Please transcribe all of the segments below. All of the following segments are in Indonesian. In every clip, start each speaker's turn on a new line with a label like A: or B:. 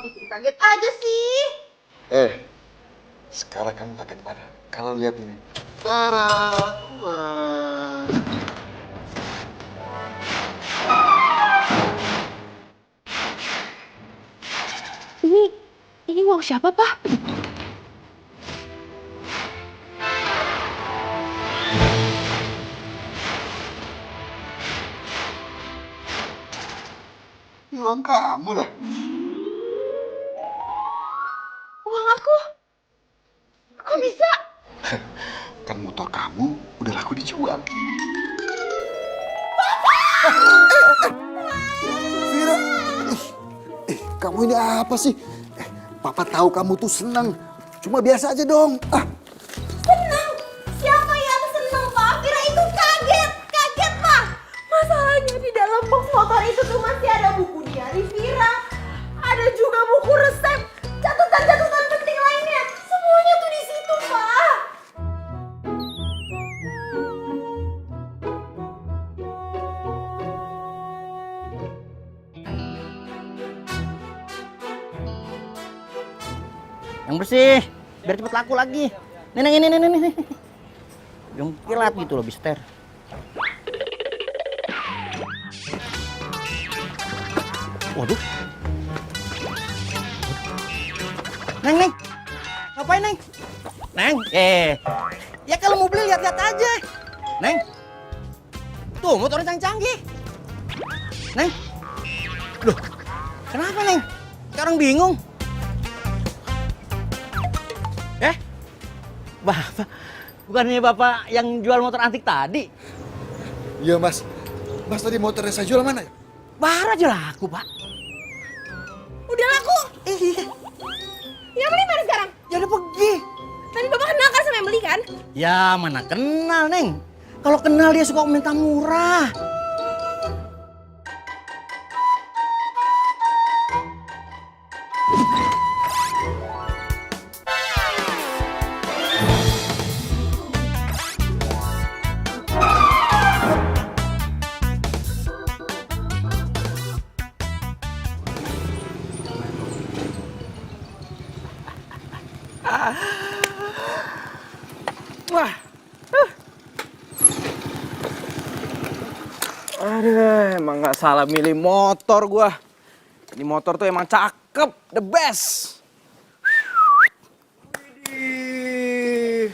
A: bikin kaget aja sih.
B: Sekarang kamu kaget mana? Kalau lihat ini. Tara. Wah.
A: Ini uang siapa, Pak?
B: Ini uang kamu lah.
A: Uang aku? Kok bisa?
B: Kan motor kamu udah laku dijual. Vira, kamu ini apa sih? Papa tahu kamu tuh senang. Cuma biasa aja dong.
A: Senang? Siapa yang senang, Pak? Kira itu kaget. Kaget, Pak. Masalahnya di dalam box motor itu tuh masih ada buku diari Vira. Ada juga buku resep. Catatan-catatan penting lainnya. Semuanya tuh di situ, Pak.
C: Yang bersih, biar cepet laku lagi. Nih. Yang kilat gitu loh, Mister. Waduh. Neng. Ngapain, Neng? Neng, ya kalau mau beli lihat-lihat aja. Neng. Tuh, motornya canggih. Neng. Loh, kenapa, Neng? Sekarang bingung. Bapak, bukannya Bapak yang jual motor antik tadi?
B: Iya, Mas. Mas tadi motornya saya jual mana ya?
C: Baru aja laku, Pak.
A: Udah laku?
C: Iya.
A: Yang beli mana sekarang?
C: Ya udah pergi.
A: Tadi Bapak kenal kan sama yang beli kan?
C: Ya mana kenal, Neng. Kalau kenal dia suka minta murah.
D: Wah. Aduh, emang gak salah milih motor gua. Ini motor tuh emang cakep, the best.
C: Widih.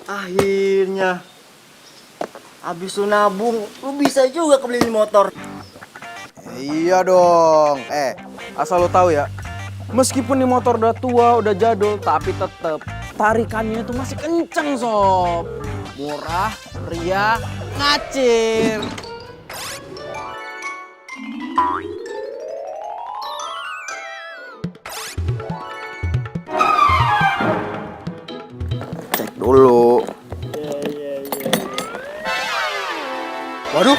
C: Akhirnya. Habis lu nabung, lu bisa juga kebeli motor.
D: Iya dong. Asal lo tahu ya. Meskipun nih motor udah tua, udah jadul, tapi tetep tarikannya tuh masih kenceng, sob. Murah, meriah, ngacir. Cek dulu.
C: Waduh.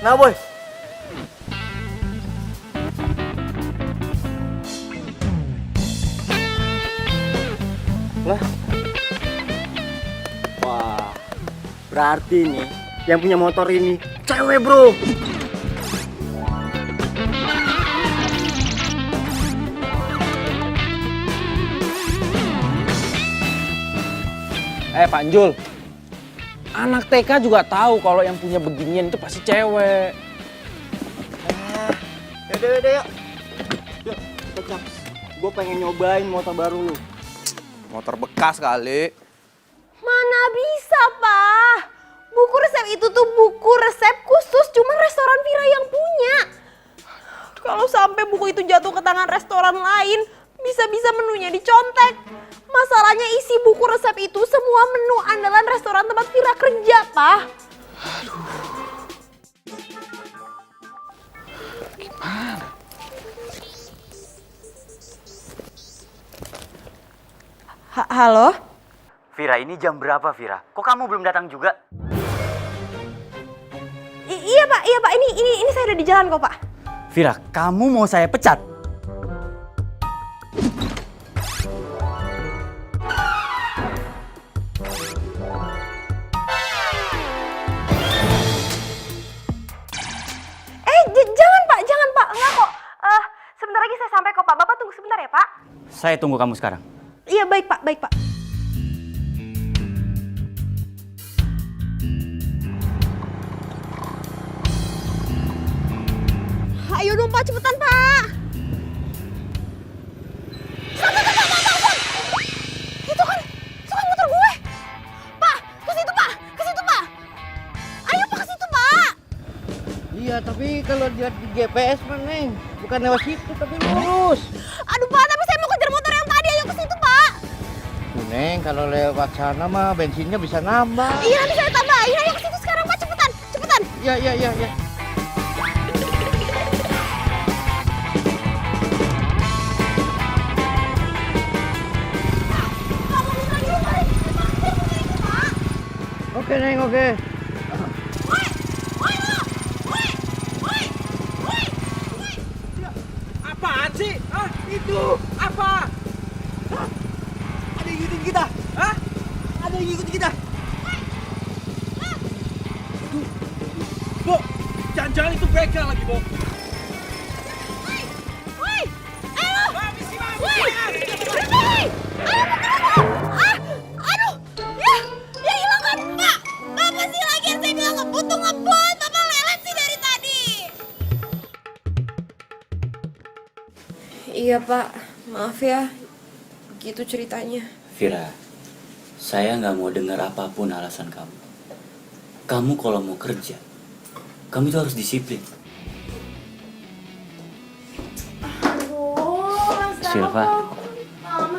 C: Nah, boy. Lah. Wah. Berarti nih yang punya motor ini cewek, bro.
D: Pak Jul, anak TK juga tahu kalau yang punya beginian itu pasti cewek.
C: Yaudah, yuk. Yuk, kecap. Gue pengen nyobain motor baru lu.
D: Motor bekas kali.
A: Mana bisa, Pak? Buku resep itu tuh buku resep khusus cuma restoran Vira yang punya. Kalau sampai buku itu jatuh ke tangan restoran lain, bisa-bisa menunya dicontek. Masalahnya isi buku resep itu semua menu andalan restoran tempat Vira kerja, Pak.
B: Gimana?
A: Halo?
C: Vira, ini jam berapa, Vira? Kok kamu belum datang juga?
A: Iya, Pak. Ini saya udah di jalan kok, Pak.
C: Vira, kamu mau saya pecat?
A: Jangan, Pak. Enggak kok. Sebentar lagi saya ya, Pak?
C: Saya tunggu kamu sekarang.
A: Iya, baik, Pak. Baik, Pak. Ayo dong, Pak. Cepetan, Pak. Itu kan motor gue. Pak, ke situ, Pak. Ke situ, Pak. Ayo, Pak, ke situ, Pak.
C: Iya, tapi kalau lihat di GPS mah, Neng. Bukan lewat situ, tapi lurus.
A: Aduh, Pak, tapi saya mau kejar motor yang tadi. Ayo ke situ, Pak.
C: Tuh, Neng, kalau lewat sana mah bensinnya bisa nambah.
A: Iya, nanti saya tambahin. Ayo ke situ sekarang, Pak. Cepetan, cepetan.
C: Iya, iya, iya, iya. Oke, Neng, oke.
D: Apaan sih? Hah? Itu apa? Hah? Ada yang ngikutin kita? Hah? Ada yang ngikutin kita? Bo, jangan-jangan itu begal lagi, Bo.
A: Woi, ayo.
D: Mami sih, Mami.
A: Woi, berhenti. Ayo, ah, aduh, ya hilang kan, Pak. Apa sih lagi yang saya bilang ngebut tuh ngebut, Bapak lelet sih dari tadi. Iya, Pak. Maaf ya. Begitu ceritanya.
E: Vira, saya nggak mau dengar apapun alasan kamu. Kamu kalau mau kerja, kamu itu harus disiplin.
A: Aduh, Mas
E: Silva.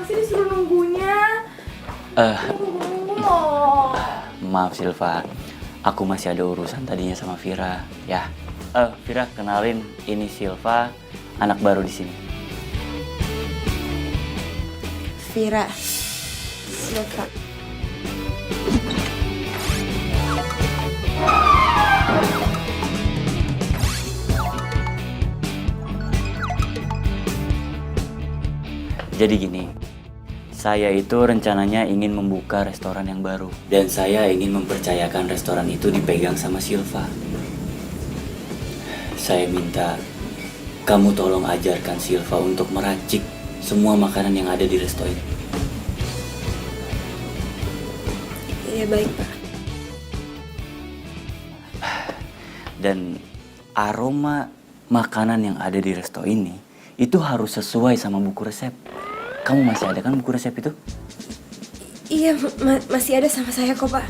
A: masih disuruh nunggunya. Nunggu loh.
E: Maaf Silva, aku masih ada urusan tadinya sama Vira, ya. Vira, kenalin, ini Silva, anak baru di sini.
A: Vira, Silva.
E: Jadi gini, saya itu rencananya ingin membuka restoran yang baru. Dan saya ingin mempercayakan restoran itu dipegang sama Silva. Saya minta kamu tolong ajarkan Silva untuk meracik semua makanan yang ada di resto ini.
A: Iya, baik, Pak.
E: Dan aroma makanan yang ada di resto ini itu harus sesuai sama buku resep. Kamu masih ada kan buku resep itu?
A: Iya, masih ada sama saya kok, Pak.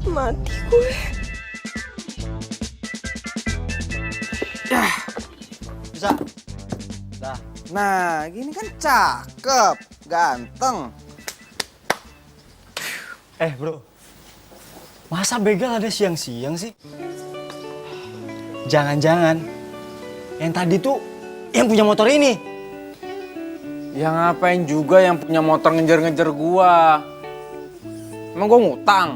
A: Mati gue.
D: Bisa? Dah. Nah, gini kan cakep, ganteng.
F: Bro, masa begal ada siang-siang sih? Jangan-jangan yang tadi tuh yang punya motor ini.
D: Ya ngapain juga yang punya motor ngejar-ngejar gua? Emang gua ngutang?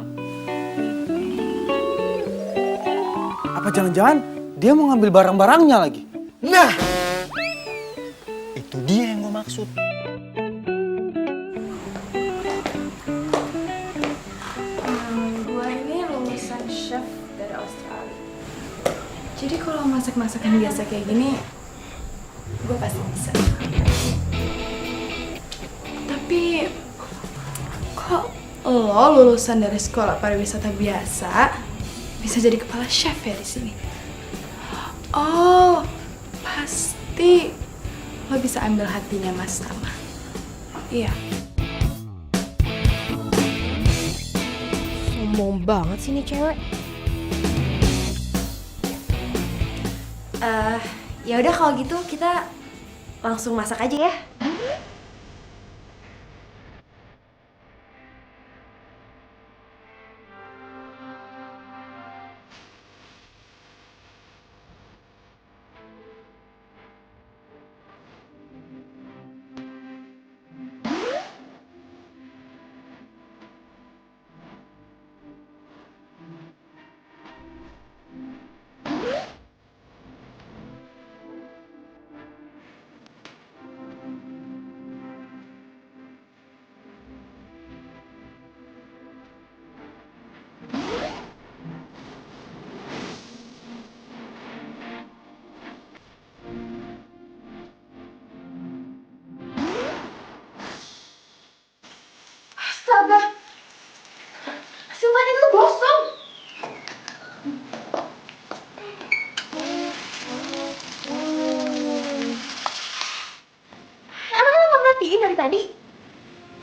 D: Apa jangan-jangan dia mau ngambil barang-barangnya lagi?
F: Nah, itu dia yang gue maksud.
G: Gue ini lulusan chef dari Australia. Jadi kalau masak-masakan biasa kayak gini, gue pasti bisa. Tapi kok lo lulusan dari sekolah pariwisata biasa bisa jadi kepala chef ya di sini? Oh, pasti lo bisa ambil hatinya Mas Tama. Iya.
A: Sombong banget sih nih cewek.
G: Ya udah kalau gitu kita langsung masak aja ya.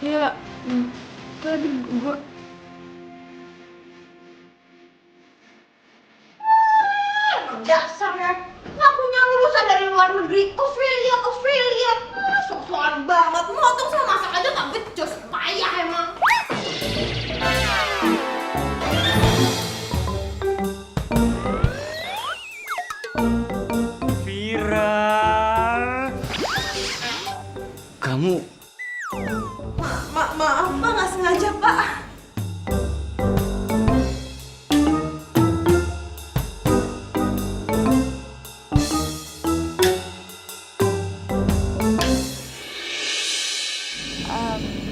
G: Ya, tadi gue...
A: Dasarnya ngakunya lulusan dari luar negeri, Australia. Sok-sokan banget, motong sama masak aja gak becus, payah emang.
F: Vira.
E: Kamu
A: Maaf, Pak, nggak sengaja, Pak.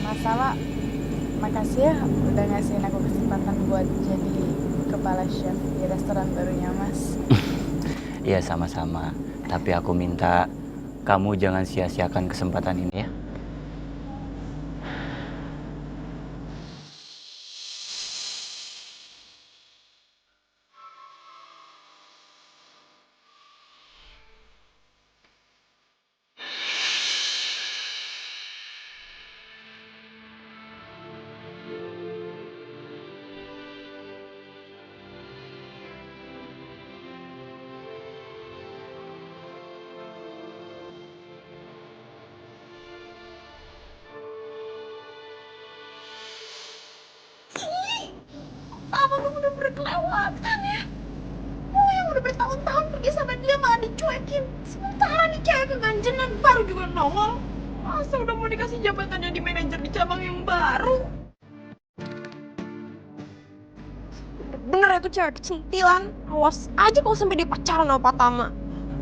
G: Masalah, makasih ya udah ngasihin aku kesempatan buat jadi kepala chef di restoran barunya Mas.
E: Iya sama-sama. Tapi aku minta kamu jangan sia-siakan kesempatan ini ya.
A: Apa gue bener-bener kelewatan ya? Gue yang udah bertahun-tahun pergi sama dia malah dicuekin. Sementara nih cewek keganjenan baru juga nongol. Masa udah mau dikasih jabatan jadi manajer di cabang yang baru? Bener itu cewek kecentilan. Awas aja kalau sampai dia pacaran sama Pak Tama.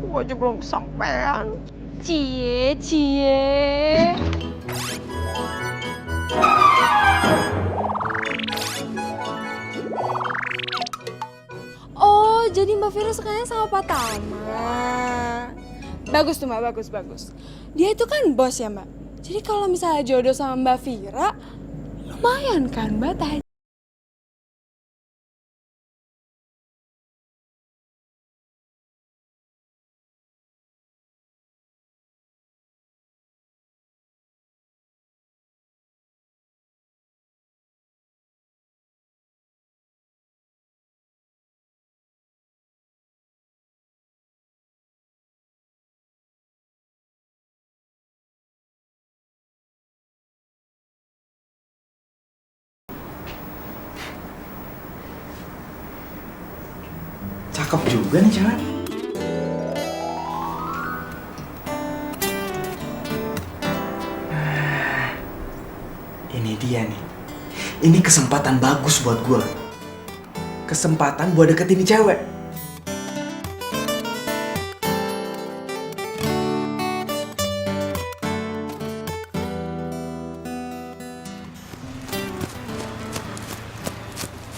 A: Gue aja belum kesampean. Cie.
G: Oh, jadi Mbak Vira sukanya sama Pak Tama. Bagus tuh Mbak, bagus. Dia itu kan bos ya Mbak. Jadi kalau misalnya jodoh sama Mbak Vira, lumayan kan Mbak tadi.
D: Cakep juga nih cewek. Ini dia nih. Ini kesempatan bagus buat gue. Kesempatan buat deketin nih cewek.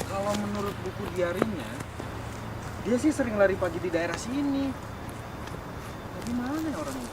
D: Kalau menurut buku diarinya, dia sih sering lari pagi di daerah sini. Tapi mana ya orangnya?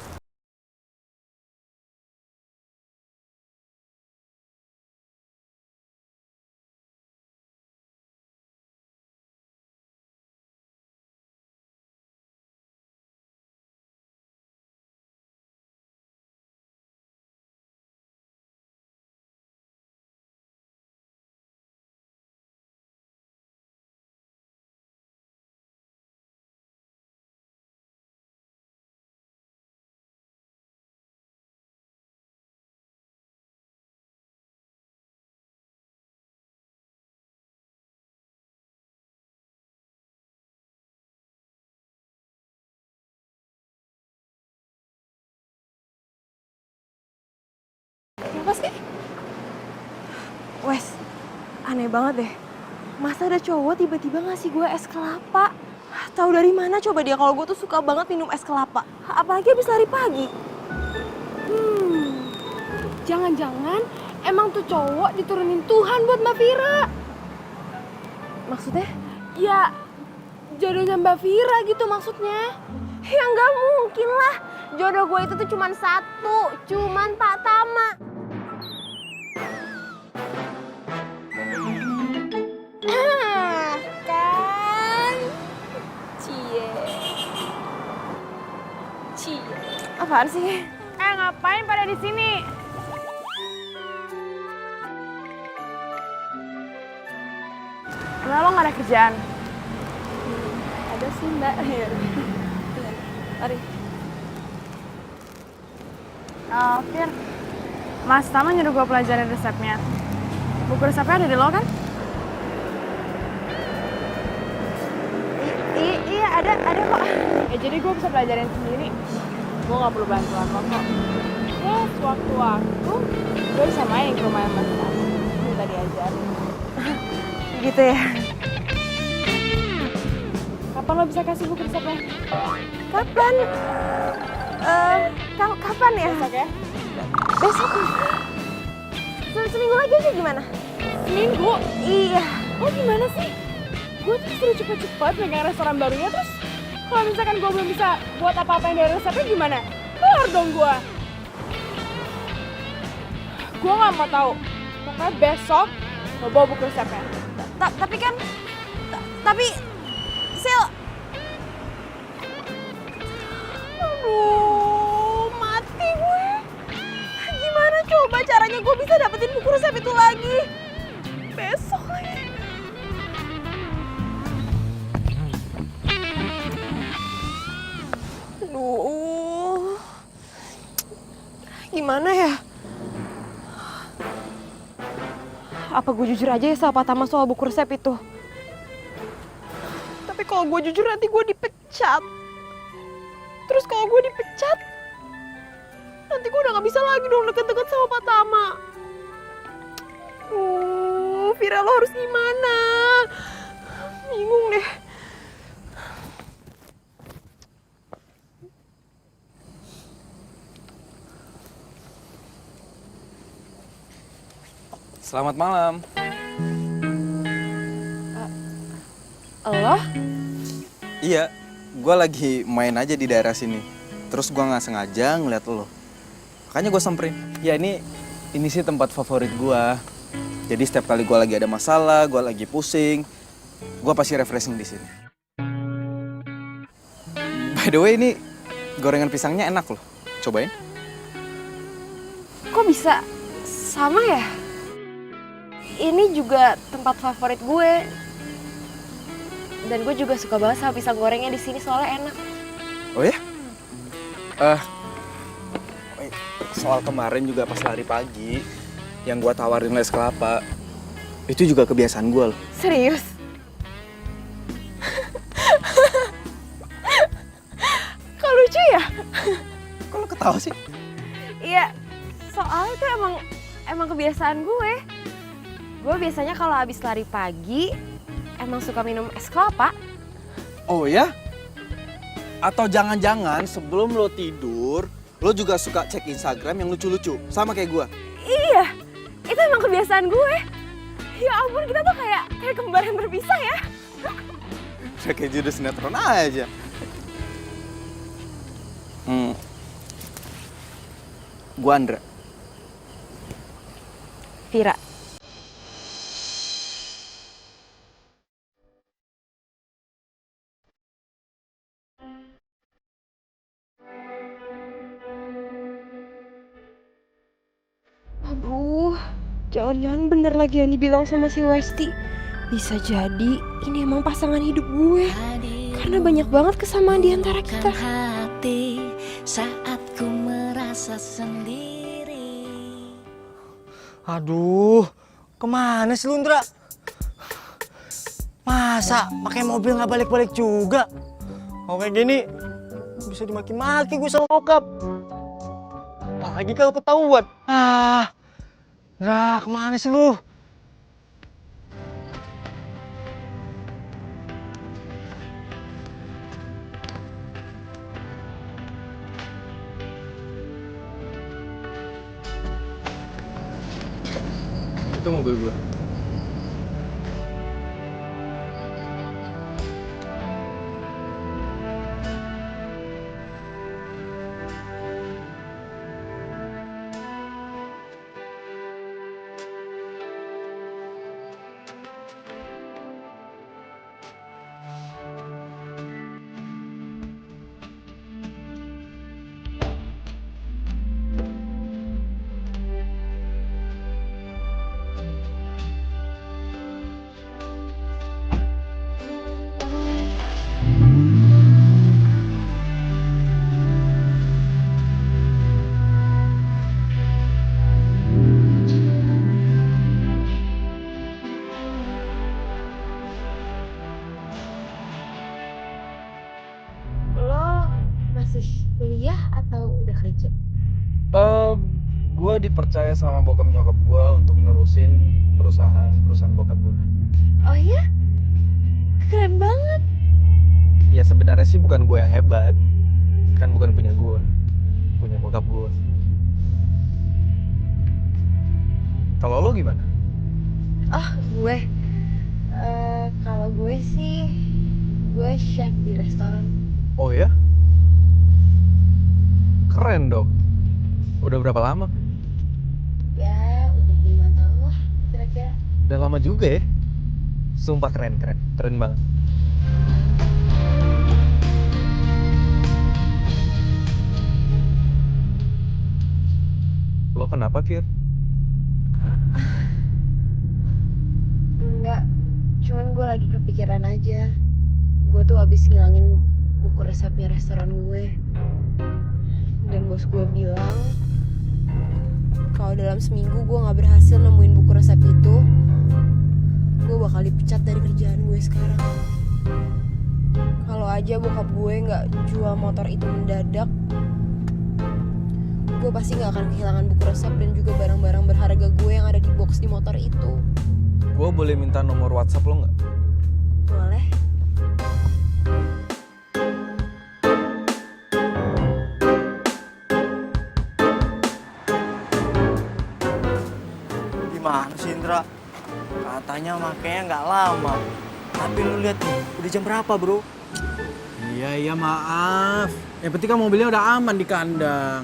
A: Kenapa sih? Wes, aneh banget deh. Masa ada cowok tiba-tiba ngasih gue es kelapa? Tahu dari mana coba dia kalau gue tuh suka banget minum es kelapa? Apalagi habis lari pagi.
G: Jangan-jangan emang tuh cowok diturunin Tuhan buat Mbak Vira.
A: Maksudnya?
G: Ya, jodohnya Mbak Vira gitu maksudnya.
A: Ya nggak mungkin lah. Jodoh gue itu tuh cuman satu, cuman Pak Tama.
G: Kan? Cie.
A: Apaan sih?
G: Ngapain pada di sini? Emang lo gak ada kerjaan?
A: Ada sih mbak. Mari.
G: Fir, Mas Tama nyuruh gue pelajarin resepnya. Buku resepnya ada di lo kan?
A: Iya ada kok.
G: Ya jadi gue bisa pelajarin sendiri. Gue gak perlu bantuan lo kok. Ya sewaktu-waktu gue bisa main ke rumah Mas Tama. Minta diajarin.
A: Gitu ya.
G: Kapan lo bisa kasih buku resepnya?
A: Kapan? Kapan ya?
G: Besok ya?
A: Besok. Seminggu lagi aja gimana?
G: Seminggu?
A: Iya.
G: Oh gimana sih? Gue tuh suruh cepet-cepet megang restoran barunya, terus kalau misalkan gue belum bisa buat apa-apa yang dari resepnya gimana? Keluar dong gue. Gue gak mau tahu. Pokoknya besok lo bawa buku resepnya.
A: Tapi Sil. Aduh, mati gue. Gimana coba caranya gue bisa dapetin buku resep itu lagi? Besok lagi. Aduh. Gimana ya? Apa gue jujur aja ya sama Pak Tama soal buku resep itu? Tapi kalau gue jujur nanti gue dipecat. Terus kalau gue dipecat, nanti gue udah gak bisa lagi dong deket-deket sama Pak Tama. Vira lo harus gimana? Bingung deh.
D: Selamat malam.
A: Lo?
D: Iya, gue lagi main aja di daerah sini. Terus gue nggak sengaja ngeliat lo. Makanya gue samperin. Ya ini sih tempat favorit gue. Jadi setiap kali gue lagi ada masalah, gue lagi pusing, gue pasti refreshing di sini. By the way, ini gorengan pisangnya enak loh. Cobain.
A: Kok bisa sama ya? Ini juga tempat favorit gue. Dan gue juga suka banget sama pisang gorengnya di sini soalnya enak.
D: Oh ya? Soal kemarin juga pas lari pagi, yang gue tawarin les kelapa, itu juga kebiasaan gue loh.
A: Serius? Kok lucu ya?
D: Kok lo ketawa sih?
A: Iya, soalnya itu emang kebiasaan gue. Gue biasanya kalau habis lari pagi, emang suka minum es kelapa.
D: Oh ya? Atau jangan-jangan sebelum lo tidur, lo juga suka cek Instagram yang lucu-lucu, sama kayak gue?
A: Iya, itu emang kebiasaan gue. Ya ampun, kita tuh kayak kembar yang berpisah ya.
D: Kayak judul sinetron aja. Gue Andra.
A: Vira. Aduh, jangan-jangan bener lagi yang dibilang sama si Westi. Bisa jadi ini emang pasangan hidup gue. Karena banyak banget kesamaan di antara kita.
H: Hati saat ku merasa sendiri.
F: Aduh, kemana sih lu, Ndra? Masa pakai mobil nggak balik-balik juga? Kalau kayak gini bisa dimaki-maki gue sama bokap. Apalagi kalau ketahuan. Ndra, kemana sih lu?
D: Itu mobil gue. dipercaya sama bokap nyokap gue untuk nerusin perusahaan bokap gue.
A: Oh iya? Keren banget.
D: Ya sebenarnya sih bukan gue yang hebat, kan bukan punya gue, punya bokap gue. Kalau lo gimana?
A: Oh, gue. Kalau gue sih, gue chef di restoran.
D: Oh ya? Keren dong. Udah berapa lama?
A: Ya, udah 5 tahun lah kira-kira.
D: Udah lama juga ya? Sumpah keren banget. Lo kenapa, Fir?
A: Enggak, cuman gue lagi kepikiran aja. Gue tuh habis ngilangin buku resepnya restoran gue. Dan bos gue bilang, kalau dalam seminggu gue gak berhasil nemuin buku resep itu, gue bakal dipecat dari kerjaan gue sekarang. Kalau aja bokap gue gak jual motor itu mendadak, gue pasti gak akan kehilangan buku resep dan juga barang-barang berharga gue yang ada di box di motor itu.
D: Gue boleh minta nomor WhatsApp lo nggak?
A: Boleh?
F: Gimana sih Indra? Katanya makanya nggak lama. Tapi lu lihat nih, udah jam berapa bro?
D: Iya maaf. Yang penting kan mobilnya udah aman di kandang.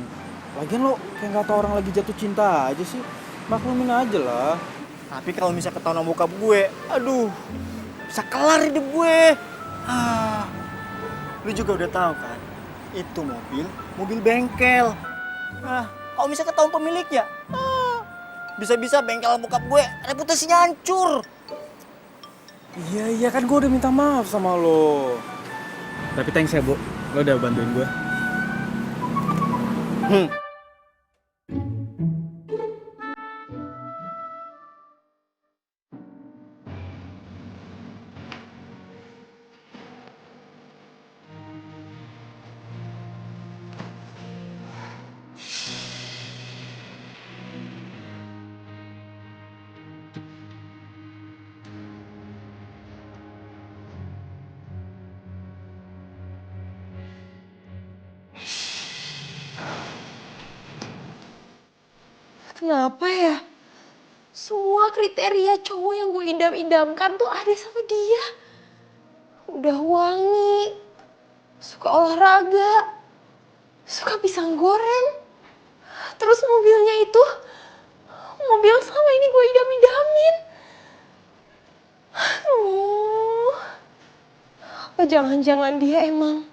D: Lagian lo kayak nggak tau orang lagi jatuh cinta aja sih. Maklumin aja lah.
F: Tapi kalau misalnya ketahuan sama bokap gue, aduh, bisa kelar hidup gue. Lu juga udah tahu kan, itu mobil bengkel. Kalau misalnya ketahuan pemiliknya, bisa-bisa bengkel bokap gue reputasinya hancur.
D: Iya kan gue udah minta maaf sama lo. Tapi thanks ya, Bu. Lo udah bantuin gue.
A: Kenapa ya? Semua kriteria cowok yang gue idam-idamkan tuh ada sama dia. Udah wangi, suka olahraga, suka pisang goreng. Terus mobilnya itu, mobil sama ini gue idam-idamin. Apa jangan-jangan dia emang...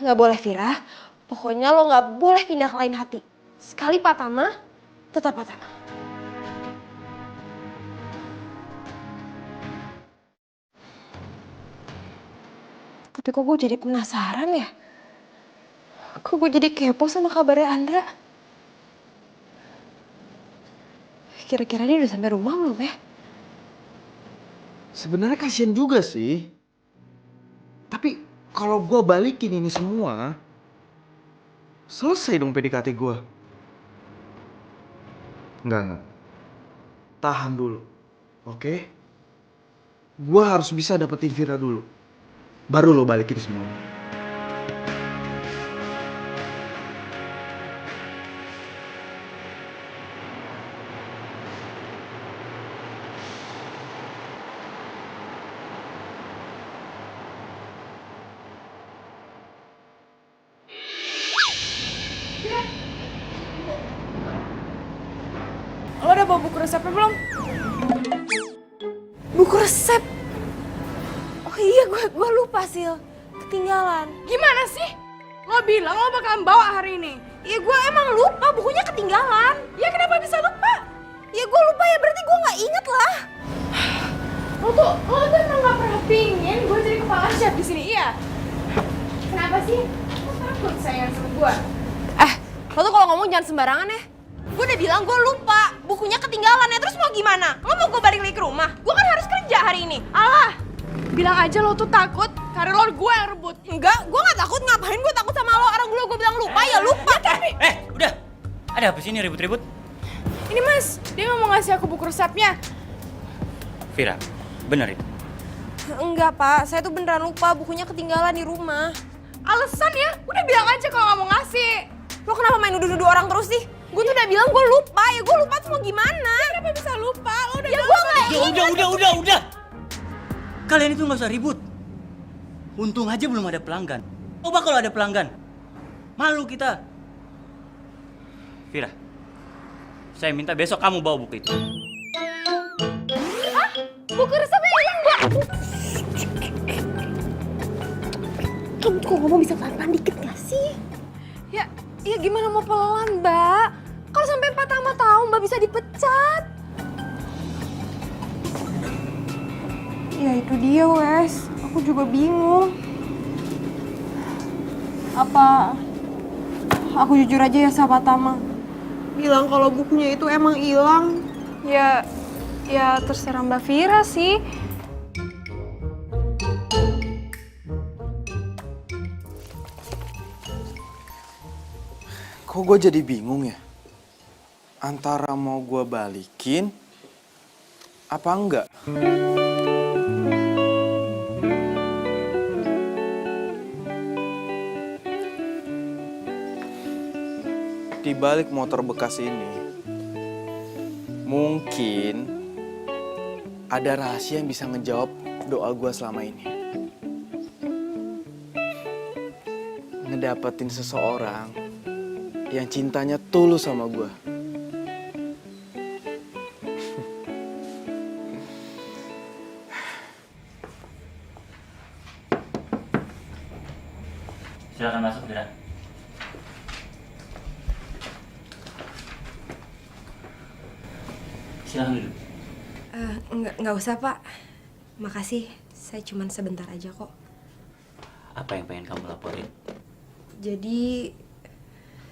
A: Gak boleh Vira. Pokoknya lo gak boleh pindah ke lain hati. Sekali patah mah, tetap patah mah. Tapi kok gue jadi penasaran ya? Kok gue jadi kepo sama kabarnya Andra? Kira-kira dia udah sampai rumah belum ya?
D: Sebenarnya kasihan juga sih. Tapi kalau gue balikin ini semua, selesai dong PDKT gue. Enggak. Tahan dulu, oke? Gue harus bisa dapetin Vira dulu. Baru lo balikin semua.
G: Lo udah bawa buku resepnya belum?
A: Buku resep? Oh iya, gue lupa Sil. Ketinggalan.
G: Gimana sih? Lo bilang lo bakalan bawa hari ini.
A: Ya gue emang lupa, bukunya ketinggalan.
G: Ya kenapa bisa lupa?
A: Ya gue lupa ya, berarti gue gak inget lah.
G: Lo tuh emang gak pernah pingin gue jadi kepala chef di sini, iya? Kenapa sih? Lo takut sayang sama gue?
A: Lo tuh kalau ngomong jangan sembarangan ya. Gue udah bilang gue lupa, bukunya ketinggalan ya, terus mau gimana? Lo mau gue balik lagi ke rumah? Gue kan harus kerja hari ini.
G: Alah, bilang aja lo tuh takut Karelon gue yang rebut.
A: Enggak, gue gak takut. Ngapain gue takut sama lo? Orang dulu gue bilang lupa, ya lupa. Tapi
E: Udah. Ada apa sih ini ribut-ribut?
G: ini mas, dia nggak mau ngasih aku buku resepnya.
E: Vira, bener itu?
A: enggak, Pak. Saya tuh beneran lupa. Bukunya ketinggalan di rumah.
G: Alasan ya? Udah bilang aja kalau nggak mau ngasih.
A: Lo kenapa main nuduh-nuduh orang terus sih? Gue tuh udah bilang gue lupa. Ya gue lupa tuh mau gimana?
G: Kenapa bisa lupa? Lo udah
A: Ya
G: bilang
A: gue
G: sama
A: gak
G: dia.
E: Udah. Kalian itu nggak usah ribut. Untung aja belum ada pelanggan. Coba kalau ada pelanggan, malu kita. Vira, saya minta besok kamu bawa buku itu.
A: Buku resepnya hilang, Mbak. Kamu tuh kok ngomong bisa pelan-pelan dikit gak sih?
G: Ya gimana mau pelan, Mbak? Kalau sampai patah tahu Mbak bisa dipecat.
A: Ya itu dia, Wes. Aku juga bingung. Apa aku jujur aja ya sama Tama? Bilang kalau bukunya itu emang hilang.
G: Ya terserah Mbak Vira sih.
D: Kok gue jadi bingung ya? Antara mau gue balikin, apa enggak? Di balik motor bekas ini, mungkin ada rahasia yang bisa ngejawab doa gue selama ini. Ngedapetin seseorang yang cintanya tulus sama gue.
E: Silakan masuk, Vira. Silakan duduk.
A: Nggak usah, Pak. Makasih. Saya cuman sebentar aja kok.
E: Apa yang pengen kamu laporin?
A: Jadi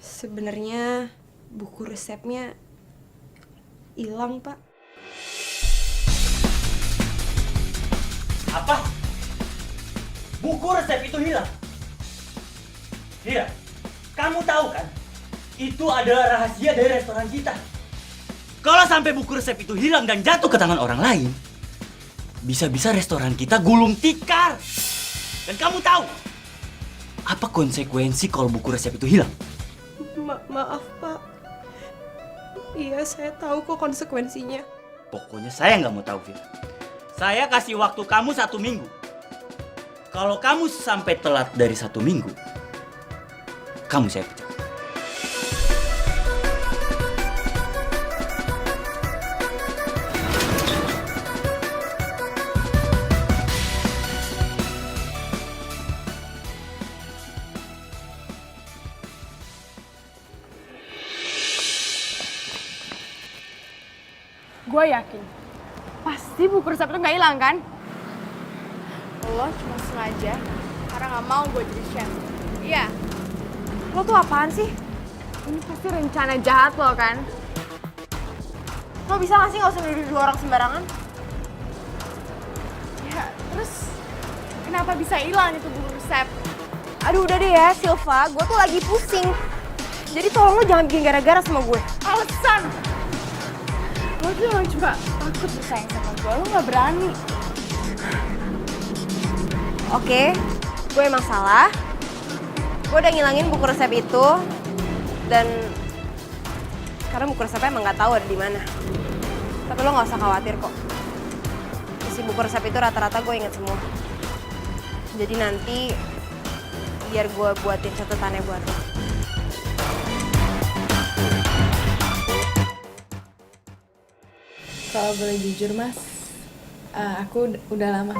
A: sebenarnya buku resepnya hilang, Pak.
E: Apa? Buku resep itu hilang? Iya, kamu tahu kan? Itu adalah rahasia dari restoran kita. Kalau sampai buku resep itu hilang dan jatuh ke tangan orang lain, bisa-bisa restoran kita gulung tikar. Dan kamu tahu apa konsekuensi kalau buku resep itu hilang?
A: Maaf, Pak. Iya, saya tahu kok konsekuensinya.
E: Pokoknya saya nggak mau tahu, Fir. Saya kasih waktu kamu 1 minggu. Kalau kamu sampai telat dari 1 minggu, kamu saya pecat.
G: Gue yakin pasti buku resep itu nggak hilang kan? Lo cuma sengaja karena nggak mau gue jadi chef. Iya.
A: Lo tuh apaan sih?
G: Ini pasti rencana jahat lo kan?
A: Lo bisa nggak sih nggak usah nuduh orang sembarangan?
G: Ya, terus kenapa bisa hilang itu buku resep?
A: Aduh udah deh ya, Silva. Gue tuh lagi pusing. Jadi tolong lo jangan bikin gara-gara sama gue.
G: Alasan! Lo tuh emang cuma takut bersaing sama gue, lo nggak berani.
A: Oke, gue emang salah. Gue udah ngilangin buku resep itu. Dan karena buku resepnya emang nggak tahu ada di mana. Tapi lo nggak usah khawatir kok. Isi buku resep itu rata-rata gue inget semua. Jadi nanti biar gue buatin catatannya buat lo.
G: Kalau boleh jujur mas, aku udah lama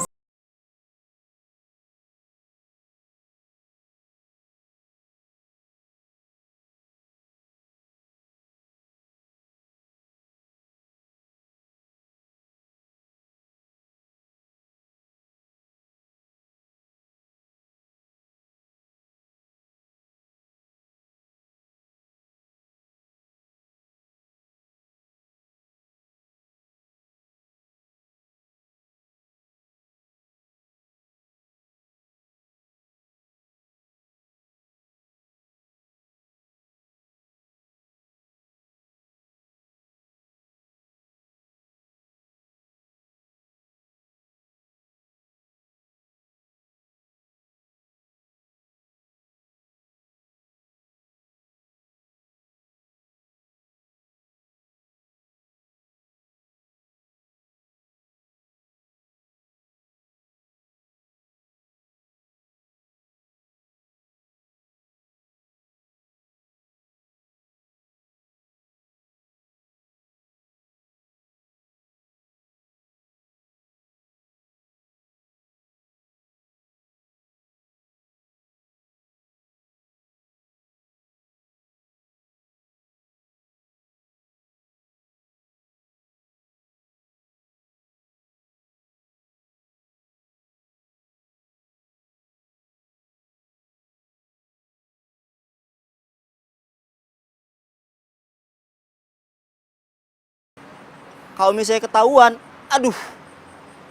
F: Kalau misalnya ketahuan, aduh,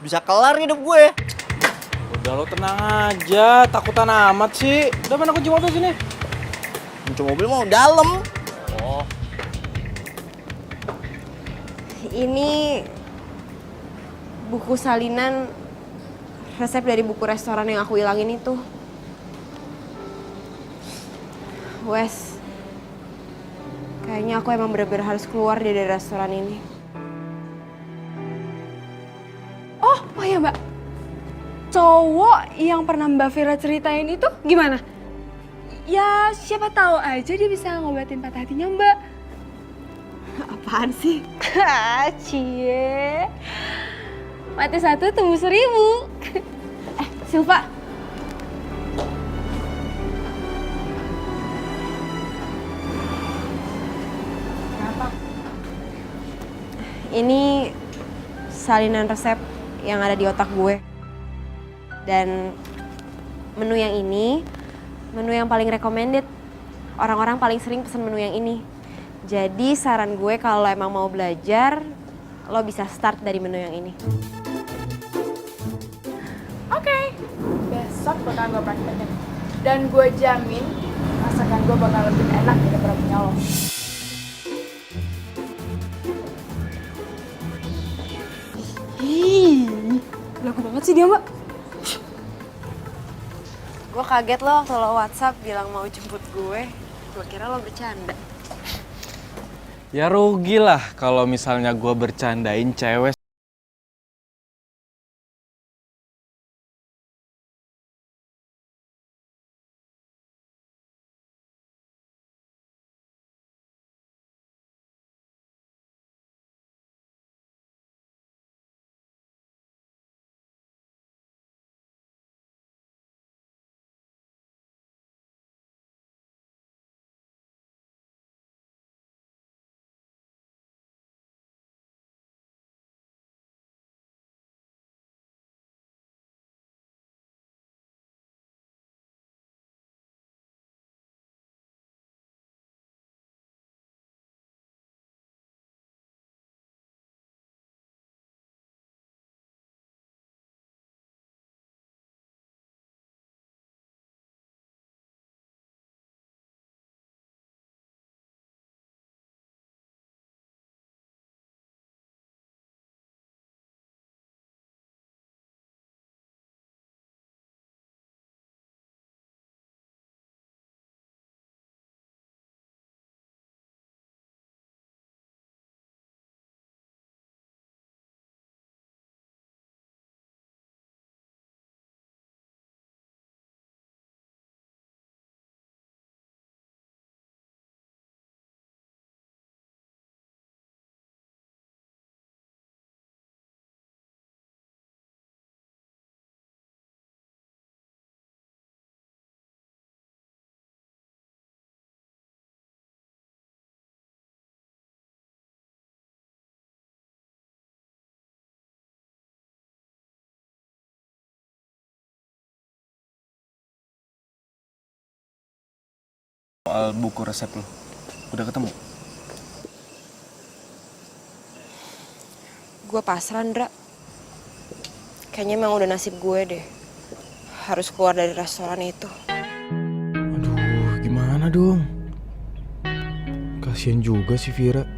F: bisa kelar hidup gue.
D: Udah lo tenang aja, takutan amat sih. Udah mana kunci mobil sini?
F: Kunci mobil mau dalam.
A: Ini buku salinan resep dari buku restoran yang aku hilangin itu. Wes, kayaknya aku emang bener-bener harus keluar dari restoran ini.
G: Oh ya Mbak, cowok yang pernah Mbak Vira ceritain itu gimana? Ya siapa tahu aja dia bisa ngobatin patah hatinya Mbak.
A: Apaan sih?
G: Cie, mati satu tumbuh 1000.
A: Silva.
G: Kenapa?
A: Ini salinan resep yang ada di otak gue. Dan menu yang ini, menu yang paling recommended. Orang-orang paling sering pesen menu yang ini. Jadi saran gue kalau lo emang mau belajar, lo bisa start dari menu yang ini.
G: Oke, besok bakal gue praktekin. Dan gue jamin masakan gue bakal lebih enak daripada punya lo. Lagu banget sih dia, Mbak.
A: Gue kaget lo waktu lo WhatsApp bilang mau jemput gue. Gue kira lo bercanda.
D: Ya rugi lah kalau misalnya gue bercandain cewek. Soal buku resep lo, udah ketemu?
A: Gue pasrah, Ndra. Kayaknya emang udah nasib gue deh. Harus keluar dari restoran itu.
D: Aduh, gimana dong? Kasian juga si Vira.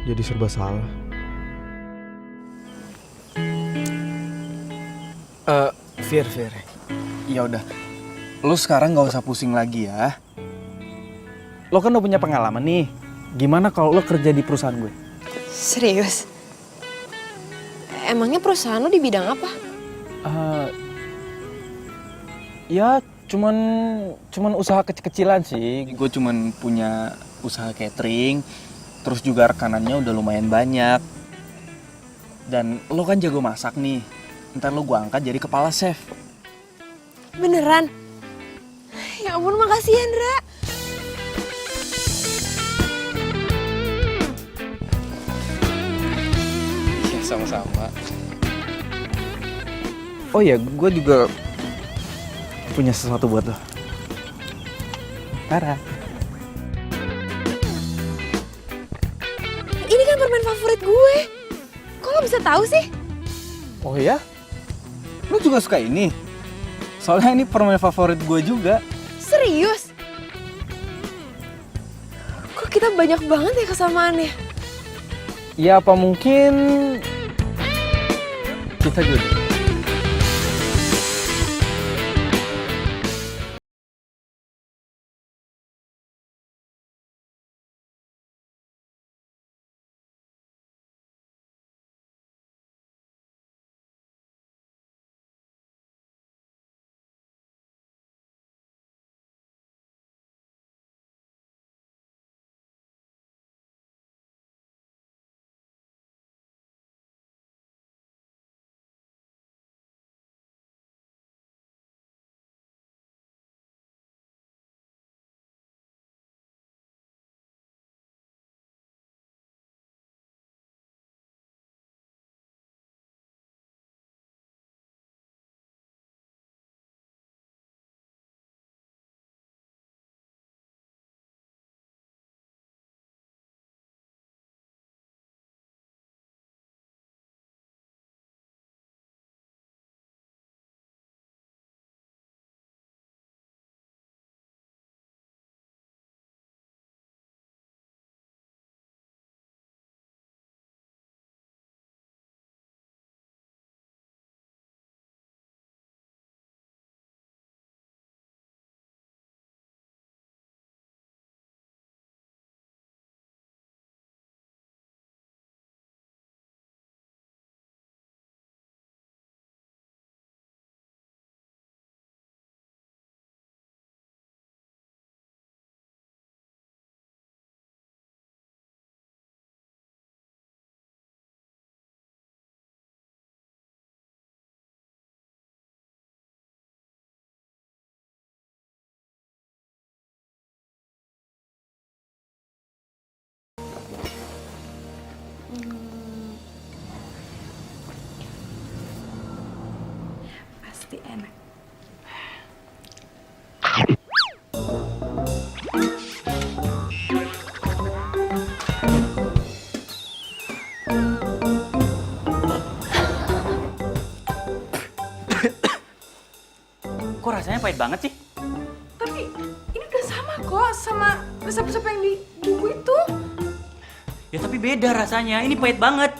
D: Jadi serba salah. Vir. Ya udah. Lo sekarang gak usah pusing lagi ya. Lo kan udah punya pengalaman nih. Gimana kalau lo kerja di perusahaan gue?
A: Serius? Emangnya perusahaan lo di bidang apa?
D: Ya cuman usaha kecil-kecilan sih. Gue cuman punya usaha catering. Terus juga rekanannya udah lumayan banyak. Dan lo kan jago masak nih. Ntar lo gue angkat jadi kepala chef.
A: Beneran? Ya ampun, makasih ya, Ndra.
D: Ya sama-sama. Oh ya, gue juga punya sesuatu buat lo. Tara.
A: Ini kan permen favorit gue. Kok lo bisa tahu sih?
D: Oh ya? Lu juga suka ini? Soalnya ini permen favorit gue juga.
A: Serius? Kok kita banyak banget ya kesamaannya?
D: Ya apa mungkin kita jodoh?
G: Pasti enak.
E: Kok rasanya pahit banget sih?
G: Tapi ini gak sama kok sama resep-resep yang di buku itu.
E: Ya tapi beda rasanya, ini pahit banget.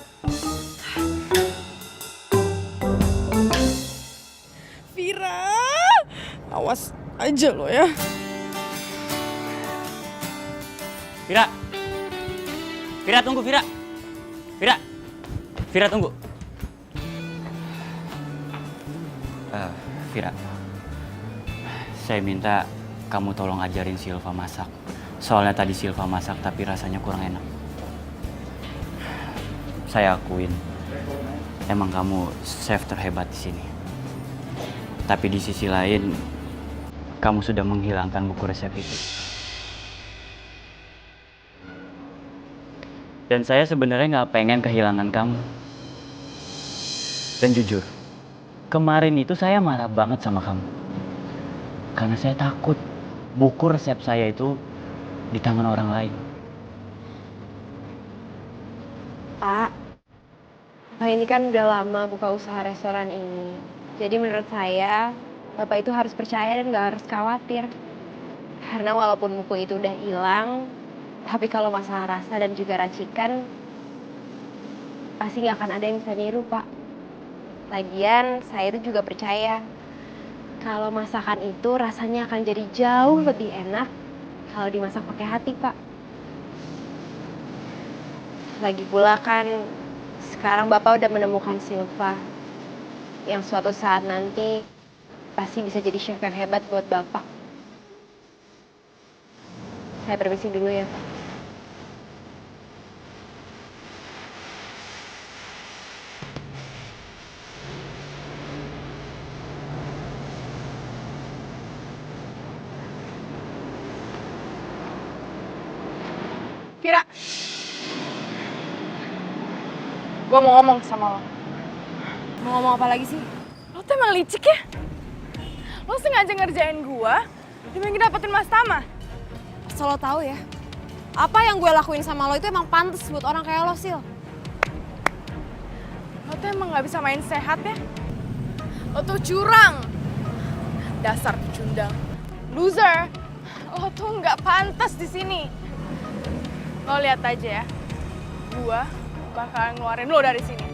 A: Vira, awas aja lo ya.
E: Vira. Vira tunggu, Vira. Vira. Vira tunggu. Vira. Saya minta kamu tolong ajarin Silva masak. Soalnya tadi Silva masak tapi rasanya kurang enak. Saya akuin, emang kamu chef terhebat di sini. Tapi di sisi lain, kamu sudah menghilangkan buku resep itu. Dan saya sebenarnya nggak pengen kehilangan kamu. Dan jujur, kemarin itu saya marah banget sama kamu. Karena saya takut buku resep saya itu di tangan orang lain.
A: Pak, Bapak ini kan udah lama buka usaha restoran ini. Jadi menurut saya, Bapak itu harus percaya dan gak harus khawatir. Karena walaupun buku itu udah hilang, tapi kalau masalah rasa dan juga racikan, pasti gak akan ada yang bisa niru, Pak. Lagian, saya itu juga percaya kalau masakan itu rasanya akan jadi jauh lebih enak kalau dimasak pakai hati, Pak. Lagi pula kan sekarang Bapak udah menemukan Silva yang suatu saat nanti pasti bisa jadi chef yang hebat buat Bapak. Saya permisi dulu ya, Pak.
G: Vira, gue mau ngomong sama lo.
A: Mau ngomong apa lagi sih?
G: Lo tuh emang licik ya? Lo sengaja ngerjain gue demi dapetin Mas Tama.
A: Asal lo tahu ya, Apa yang gue lakuin sama lo itu emang pantas buat orang kayak lo, Sil.
G: Lo tuh emang gak bisa main sehat ya? Lo tuh curang. Dasar pecundang. Loser. Lo tuh nggak pantas di sini. Lo lihat aja ya. Gua bakalan ngeluarin lo dari sini.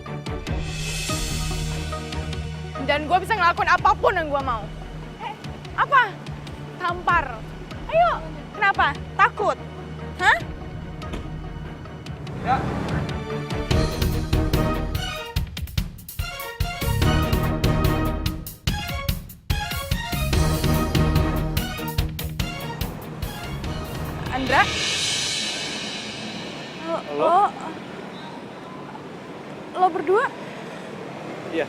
G: Dan gua bisa ngelakuin apapun yang gua mau. Apa? Tampar. Ayo. Kenapa? Takut? Hah?
D: Ya.
G: Andra? Lo berdua?
D: Iya.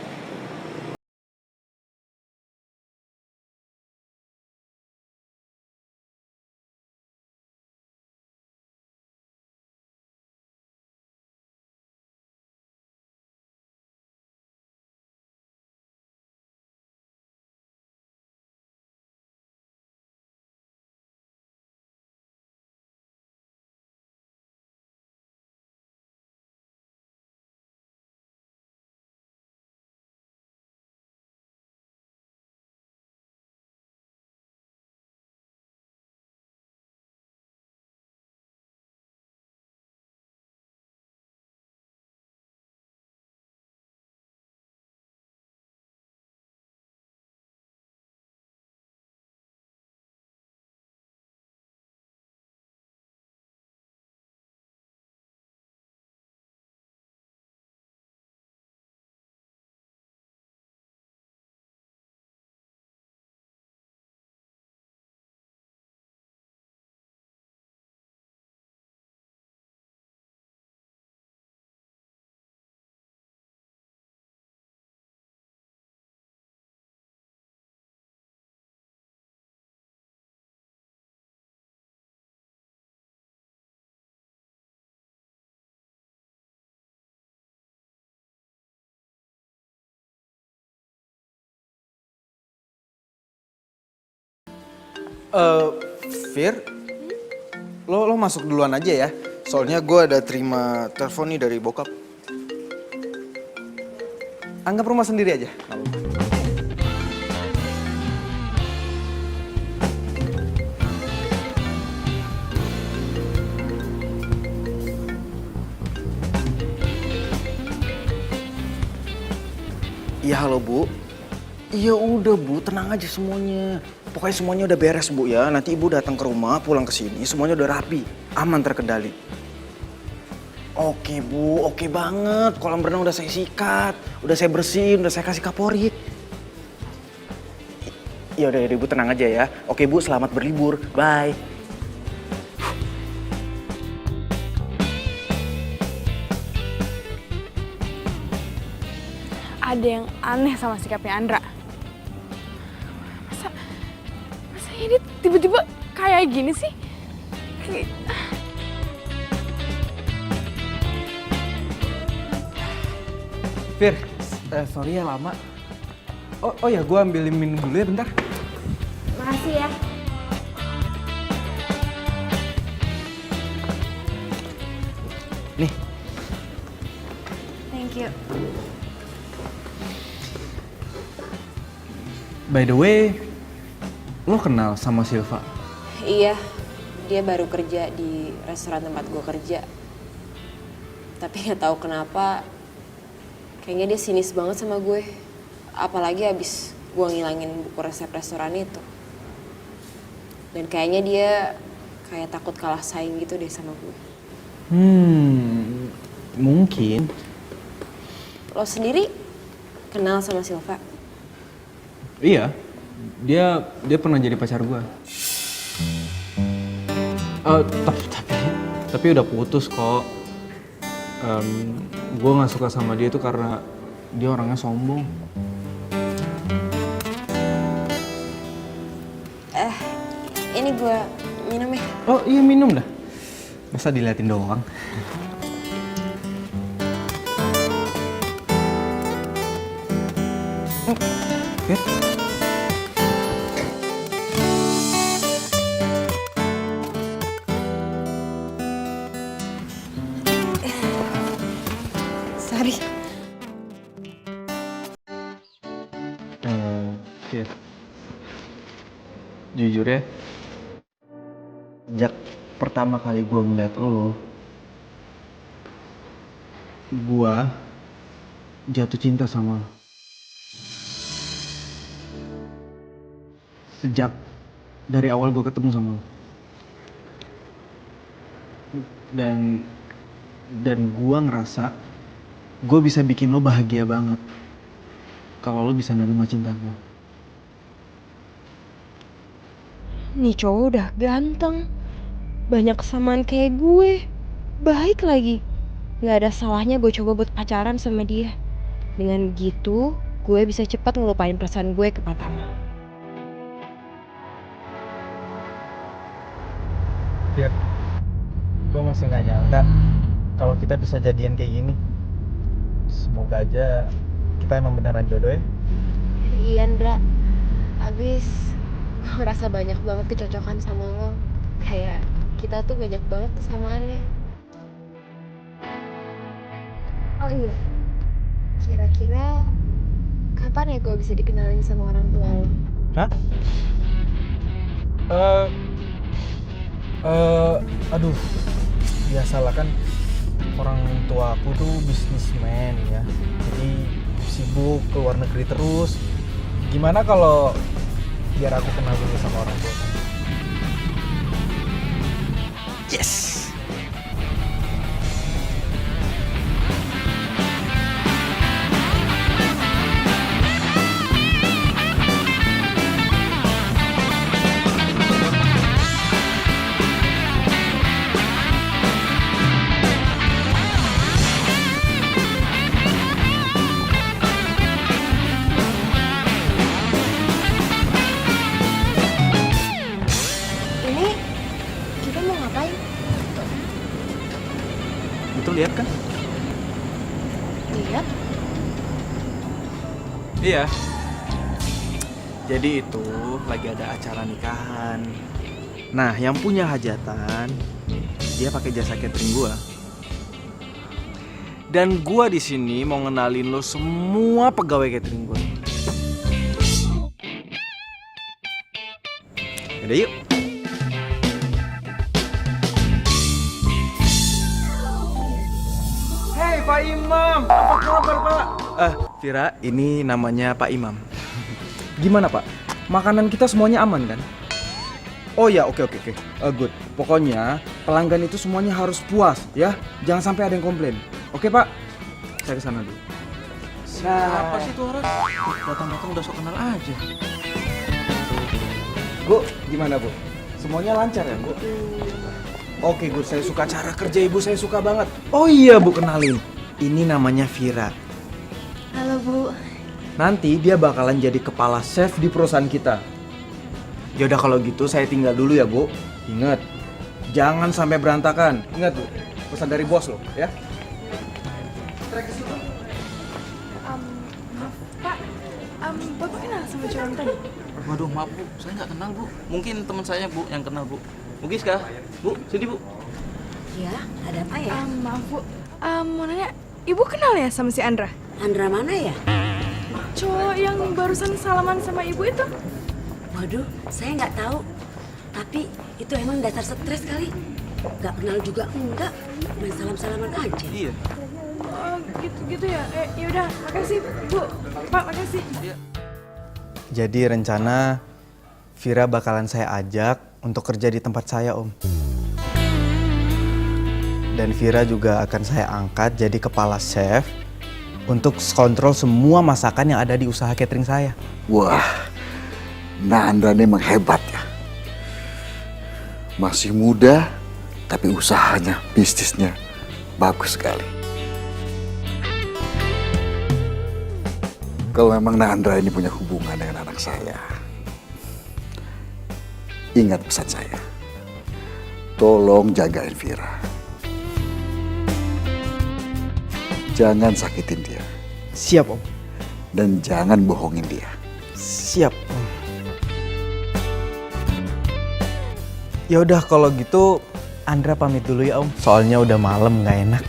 D: Fir, lo masuk duluan aja ya. Soalnya gue ada terima telepon nih dari bokap. Anggap rumah sendiri aja. Iya halo Bu. Iya udah Bu, tenang aja semuanya. Pokoknya semuanya udah beres Bu ya. Nanti Ibu datang ke rumah, pulang ke sini, semuanya udah rapi, aman terkendali. Oke Bu, oke banget. Kolam renang udah saya sikat, udah saya bersihin, udah saya kasih kaporit. Ya udah Ibu tenang aja ya. Oke Bu, selamat berlibur. Bye.
G: Ada yang aneh sama sikapnya Andra. Masa ini tiba-tiba kayak gini sih?
D: Fir, sorry ya lama. Oh ya, gue ambilin minum dulu ya bentar.
A: Makasih ya.
D: Nih.
A: Thank you.
D: By the way, lo kenal sama Silva?
A: Iya, dia baru kerja di restoran tempat gue kerja. Tapi nggak tahu kenapa, kayaknya dia sinis banget sama gue. Apalagi abis gue ngilangin buku resep restoran itu. Dan kayaknya dia kayak takut kalah saing gitu deh sama gue.
D: Mungkin.
A: Lo sendiri kenal sama Silva?
I: Iya, dia pernah jadi pacar gue. Tapi udah putus kok. Gue nggak suka sama dia itu karena dia orangnya sombong.
A: Ini gue minum ya.
I: Oh iya minum dah. Masa diliatin doang. Oke. jujur ya. Sejak pertama kali gue ngeliat lo, gue jatuh cinta sama lo. Sejak dari awal gue ketemu sama lo. Dan gue ngerasa gue bisa bikin lo bahagia banget kalau lo bisa nerima cinta gue.
A: Nih cowok udah ganteng, banyak kesamaan kayak gue, baik lagi. Gak ada salahnya gue coba buat pacaran sama dia. Dengan gitu, gue bisa cepat ngelupain perasaan gue ke Pratama.
F: Biar gue masih nggak nyangka kalau kita bisa jadian kayak gini. Semoga aja kita emang beneran jodoh ya.
A: Iya Ndra, abis gue merasa banyak banget kecocokan sama lo. Kayak kita tuh banyak banget kesamaannya. Oh iya, kira-kira kapan ya gue bisa dikenalin sama orang tua lo?
F: Hah? Aduh, biasalah kan orang tua aku tuh bisnismen ya, jadi sibuk ke luar negeri terus. Gimana kalau biar aku kenal dulu sama orang tua?
D: Yes.
A: Ini kita mau ngapain?
D: Itu lihat kan?
A: Lihat.
D: Iya. Jadi itu lagi ada acara nikahan. Nah, yang punya hajatan dia pakai jasa catering gua. Dan gua di sini mau ngenalin lo semua pegawai catering gua. Yaudah yuk. Hei Pak Imam, apa kabar Pak? Vira, ini namanya Pak Imam. Gimana Pak? Makanan kita semuanya aman kan? Oh ya, oke. Good. Pokoknya pelanggan itu semuanya harus puas ya. Jangan sampai ada yang komplain. Oke Pak? Saya kesana dulu. Siapa sih tuh orang? Datang-datang udah sok kenal aja. Bu, gimana Bu? Semuanya lancar ya Bu? Oke Gur, saya suka cara kerja Ibu, saya suka banget. Oh iya Bu, kenalin. Ini namanya Vira.
A: Halo Bu.
D: Nanti dia bakalan jadi kepala chef di perusahaan kita. Yaudah kalau gitu saya tinggal dulu ya Bu. Ingat, jangan sampai berantakan. Ingat Bu, pesan dari bos loh ya.
G: Maaf Pak, Bapak kenal sama cewek tadi?
J: Waduh, maaf Bu, saya nggak kenal Bu. Mungkin teman saya Bu yang kenal Bu. Bu Giska, Bu, sini Bu.
K: Ya, ada apa ya?
G: Maaf Bu, mau nanya, Ibu kenal ya sama si Andra?
K: Andra mana ya?
G: Cowok yang barusan salaman sama Ibu itu?
K: Waduh, saya nggak tahu. Tapi itu emang dasar stres kali. Nggak kenal juga enggak, main salam-salaman aja.
J: Iya.
G: Oh, gitu ya. Yaudah, makasih Bu. Pak, makasih.
D: Jadi rencana Vira bakalan saya ajak untuk kerja di tempat saya Om. Dan Vira juga akan saya angkat jadi kepala chef untuk kontrol semua masakan yang ada di usaha catering saya.
B: Wah, Nanda ini emang hebat ya. Masih muda, tapi usahanya, bisnisnya bagus sekali. Kalau memang Nandra ini punya hubungan dengan anak saya, ingat pesan saya. Tolong jagain Vira. Jangan sakitin dia.
D: Siap Om.
B: Dan jangan bohongin dia.
D: Siap Om. Ya udah kalau gitu Andra pamit dulu ya Om. Soalnya udah malam nggak enak.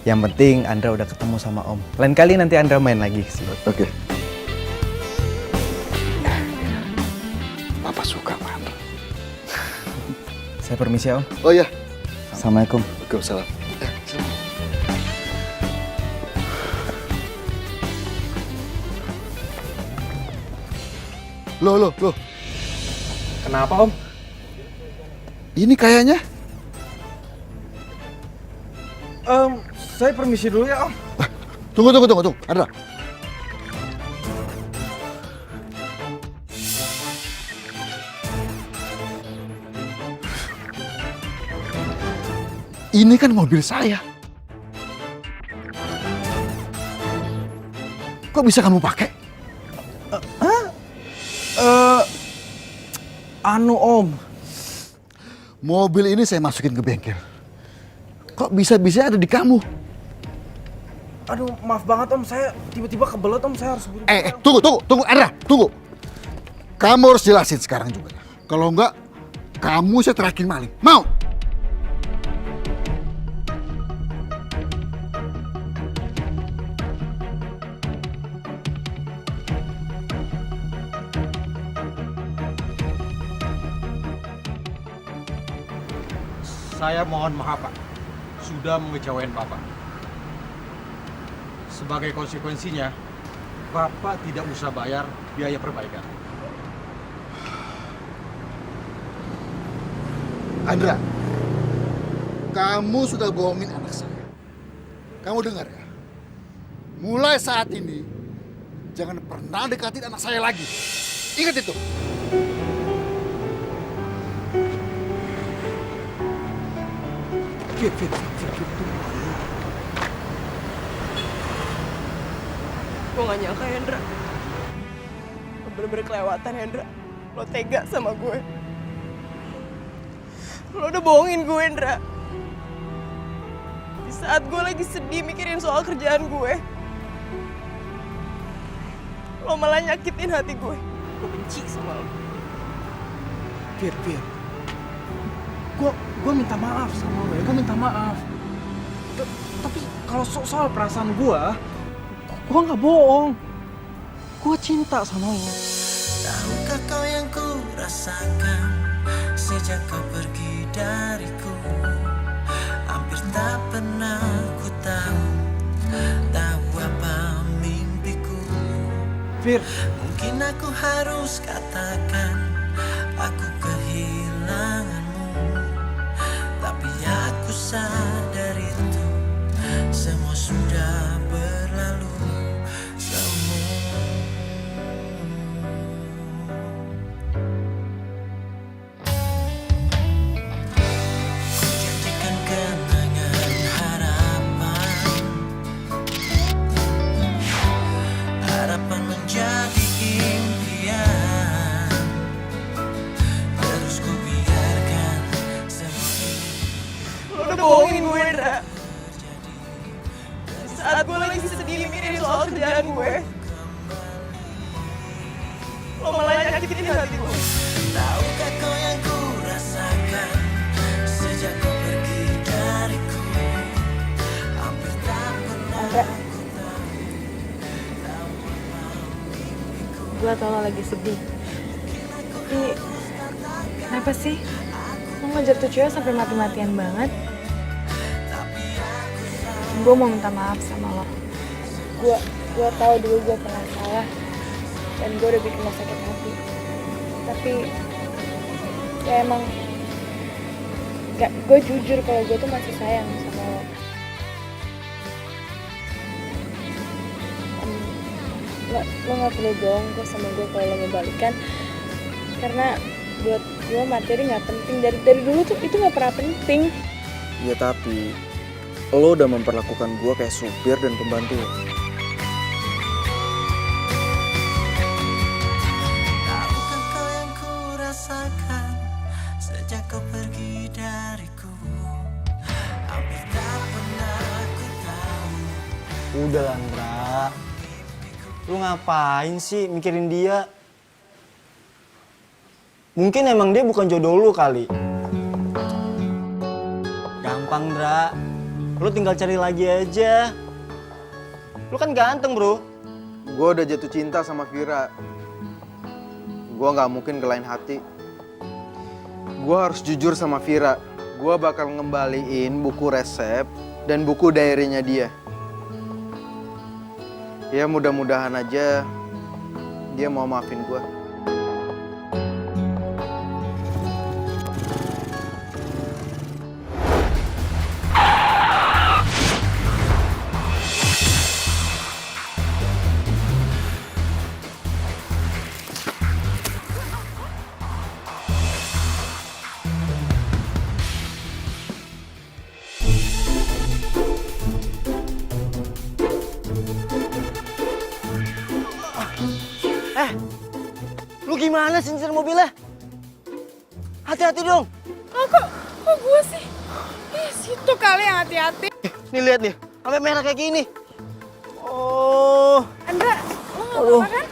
D: Yang penting Andra udah ketemu sama Om. Lain kali nanti Andra main lagi kesini.
B: Oke. Papa suka, Man.
D: permisi ya Om.
B: Oh iya.
D: Assalamualaikum.
B: Waalaikumsalam. Loh.
D: Kenapa Om?
B: Ini kayaknya.
D: Saya permisi dulu ya Om.
B: Tunggu. Andra. Ini kan mobil saya. Kok bisa kamu pakai?
D: Om.
B: Mobil ini saya masukin ke bengkel. Kok bisa-bisa ada di kamu?
D: Aduh, maaf banget Om, saya tiba-tiba kebelet Om, saya harus buru.
B: Tunggu, Andra, tunggu. Kamu harus jelasin sekarang juga. Kalau enggak, kamu saya terakin maling. Mau?
F: Saya mohon maaf Pak, sudah mengecewain Bapak. Sebagai konsekuensinya, Bapak tidak usah bayar biaya perbaikan.
B: Andra, kamu sudah bohongin anak saya. Kamu dengar ya? Mulai saat ini, jangan pernah dekatin anak saya lagi. Ingat itu.
F: Fit.
A: Gue gak nyangka Hendra. Lo bener-bener kelewatan Hendra. Lo tega sama gue. Lo udah bohongin gue Hendra. Di saat gue lagi sedih mikirin soal kerjaan gue, lo malah nyakitin hati gue. Gue benci sama lo.
F: Fit. Gue minta maaf sama lo ya, gue minta maaf. Tapi kalau soal perasaan gue nggak bohong. Gue cinta sama lo.
L: Tahukah kau yang ku rasakan sejak kau pergi dariku? Hampir tak pernah ku tahu apa mimpiku.
F: Fir,
L: mungkin aku harus katakan aku kehilanganmu. Tapi aku sadar itu semua sudah berlalu. Ku jadikan kenangan harapan. Harapan menjadi impian. Terus ku biarkan semua ini.
A: Lo udah bohongin gue Hendra. Saat gue lagi sedih mikirin soal kerjaan gue, lo malah nyakitin hati gue.
L: Tahukah kau yang ku rasakan sejak kau pergi dariku? Hampir tak pernah ku tahu.
G: Gue tau lo lagi sedih. Tapi kenapa sih? Lo ngejar tuh cewek sampai mati-matian banget. Gue mau minta maaf sama lo. Gue tahu dulu gue pernah salah dan gue udah bikin lo sakit hati. Tapi ya emang gue jujur kalau gue tuh masih sayang sama lo. Lo gak perlu bohong kok sama gue kalau lo mau balikan. Karena buat gue materi gak penting. Dari dulu tuh itu gak pernah penting.
D: Ya tapi lo udah memperlakukan gue kayak supir dan pembantu.
L: Tahukah kau yang ku rasakan sejak kau pergi dariku? Hampir tak pernah ku tahu.
M: Udah Landra, lu ngapain sih mikirin dia? Mungkin emang dia bukan jodoh lu kali. Gampang Dra, lu tinggal cari lagi aja. Lu kan ganteng bro.
D: Gue udah jatuh cinta sama Vira. Gue nggak mungkin ngelain hati. gue harus jujur sama Vira. Gue bakal ngembaliin buku resep dan buku diary-nya dia. Ya mudah-mudahan aja dia mau maafin gue.
M: Lu gimana sih nyetir mobilnya? Hati-hati dong.
G: Kok gue sih? Situ kali yang hati-hati.
M: Nih lihat nih, sampai merah kayak gini. Oh.
G: Andra, lo gak apa-apa kan?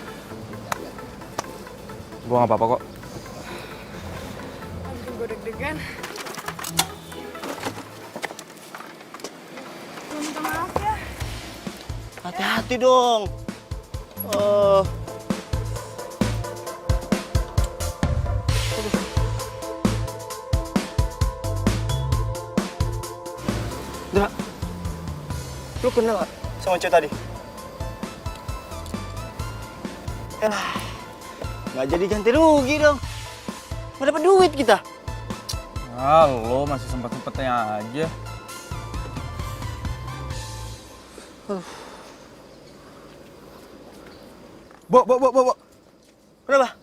D: Gue gak apa-apa kok.
G: Aduh, gue deg-degan. Minta maaf ya.
M: Hati-hati dong. Oh. Dra, lu kenal gak sama cewek tadi? Nggak jadi ganti rugi dong. Nggak dapat duit kita.
D: Ah, lo masih sempet-sempetnya aja. Bo.
M: Kenapa?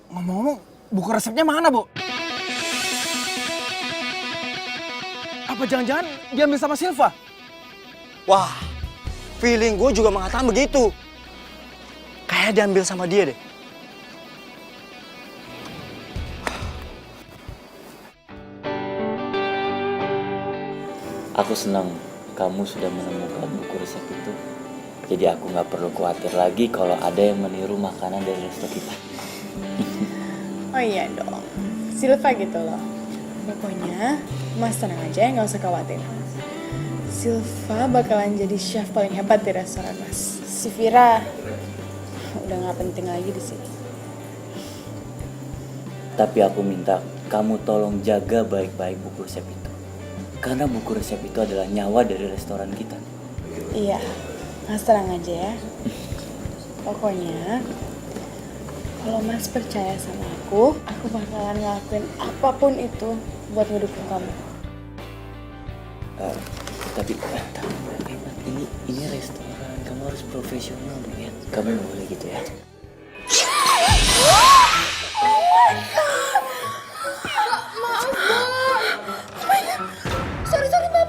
D: Ngomong-ngomong, buku resepnya mana, Bo? Apa jangan-jangan diambil sama Silva?
M: Wah, feeling gue juga mengatakan begitu. Kayak diambil sama dia deh.
E: Aku senang kamu sudah menemukan buku resep itu. Jadi aku nggak perlu khawatir lagi kalau ada yang meniru makanan dari resto kita.
G: Oh iya dong, Silva gitu loh. Pokoknya, Mas tenang aja, nggak usah khawatir. Silva bakalan jadi chef paling hebat di restoran Mas. Si Vira udah nggak penting lagi di sini.
E: Tapi aku minta kamu tolong jaga baik-baik buku resep itu. Karena buku resep itu adalah nyawa dari restoran kita.
G: Iya, Mas tenang aja ya. Pokoknya, kalau Mas percaya sama aku bakalan ngelakuin apapun itu buat ngedukung kamu.
E: Tapi ini restoran, kamu harus profesional dong ya. Kamu nggak boleh gitu ya.
G: Maaf, Mbak. Sorry, Mbak.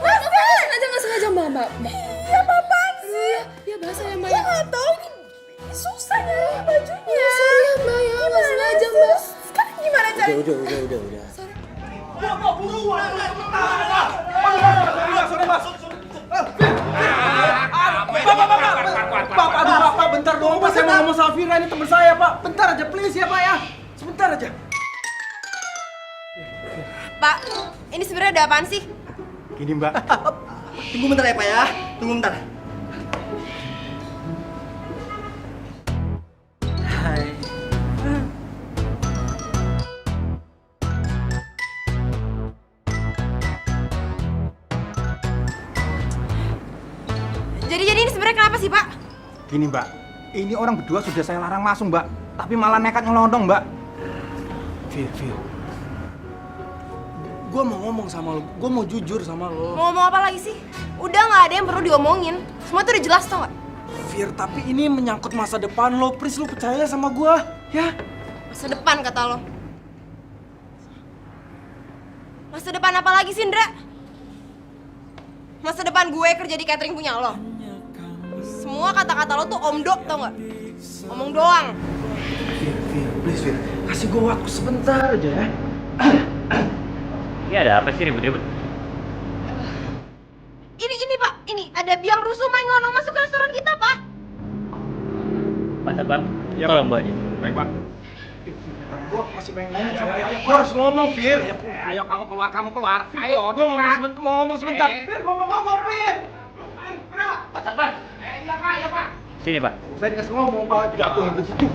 G: Nggak sengaja, Mbak. Iya, apaan sih? Ya, bahasa ya, Mbak. Ya, nggak tahu. Ini susah nyari bajunya. Sorry ya, Mbak. Ya, nggak sengaja, Mbak. Sekarang gimana caranya?
E: Udah.
D: Bapak, bentar dong, Pak. Saya mau ngomong sama Vira, ini teman saya, Pak. Bentar aja, please ya, Pak ya. Sebentar aja.
A: Pak, ini sebenarnya ada apaan sih?
D: Gini, Mbak.
M: Tunggu bentar ya, Pak ya. Tunggu bentar. Hai.
A: Jadi ini sebenarnya kenapa sih, Pak?
F: Gini, Mbak. Ini orang berdua sudah saya larang masuk, Mbak. Tapi malah nekat nyelondong, Mbak.
D: Vir. Gue mau ngomong sama lo. Gue mau jujur sama lo.
A: Mau ngomong apa lagi sih? Udah nggak ada yang perlu diomongin. Semua tuh udah jelas, tau nggak?
D: Vir, tapi ini menyangkut masa depan lo. Please, lo percaya sama gue, ya?
A: Masa depan kata lo. Masa depan apa lagi sih, Indra? Masa depan gue kerja di catering punya lo. Semua kata-kata lo tuh omdok, tau nggak? Omong doang.
D: Vir, please, Vir. Kasih gue waktu sebentar aja, ya.
E: Ini ada apa sih ribut-ribut?
A: Ini Pak, ini ada biang rusuh main ngelonong masuk ke restoran kita, Pak.
E: Pak Satpam, tolong bawa dia.
F: Baik, Pak. Gue masih pengen ngomong sama dia. Gue harus ngomong, Vir. Ayo, kamu keluar. Ayo, gue mau ngomong sebentar. Vir, ngomong, Vir.
E: Pak Satpam.
F: Iya, Pak.
E: Sini, Pak.
F: Saya dikasih ngomong, Pak. Jatuh begitu.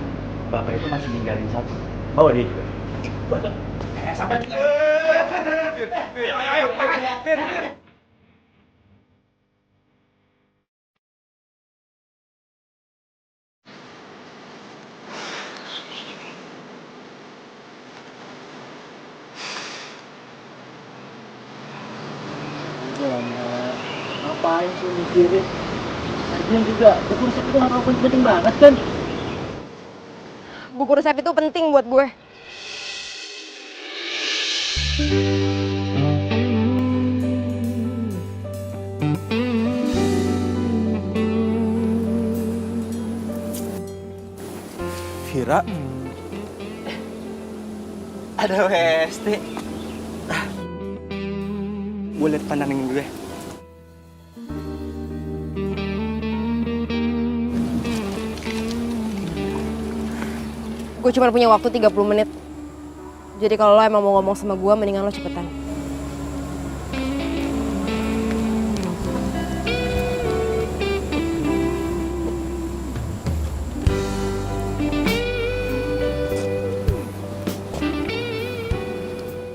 E: Bapak itu masih ninggalin satu. Bawa dia juga.
J: Ngapain sih mikirin? Lagian juga buku resep itu nggak penting banget kan?
A: Buku resep itu penting buat gue.
M: Vira? Ada WST. Gue liat pandangan gue.
A: Gue cuma punya waktu 30 menit. Jadi kalau lo emang mau ngomong sama gue, mendingan lo cepetan.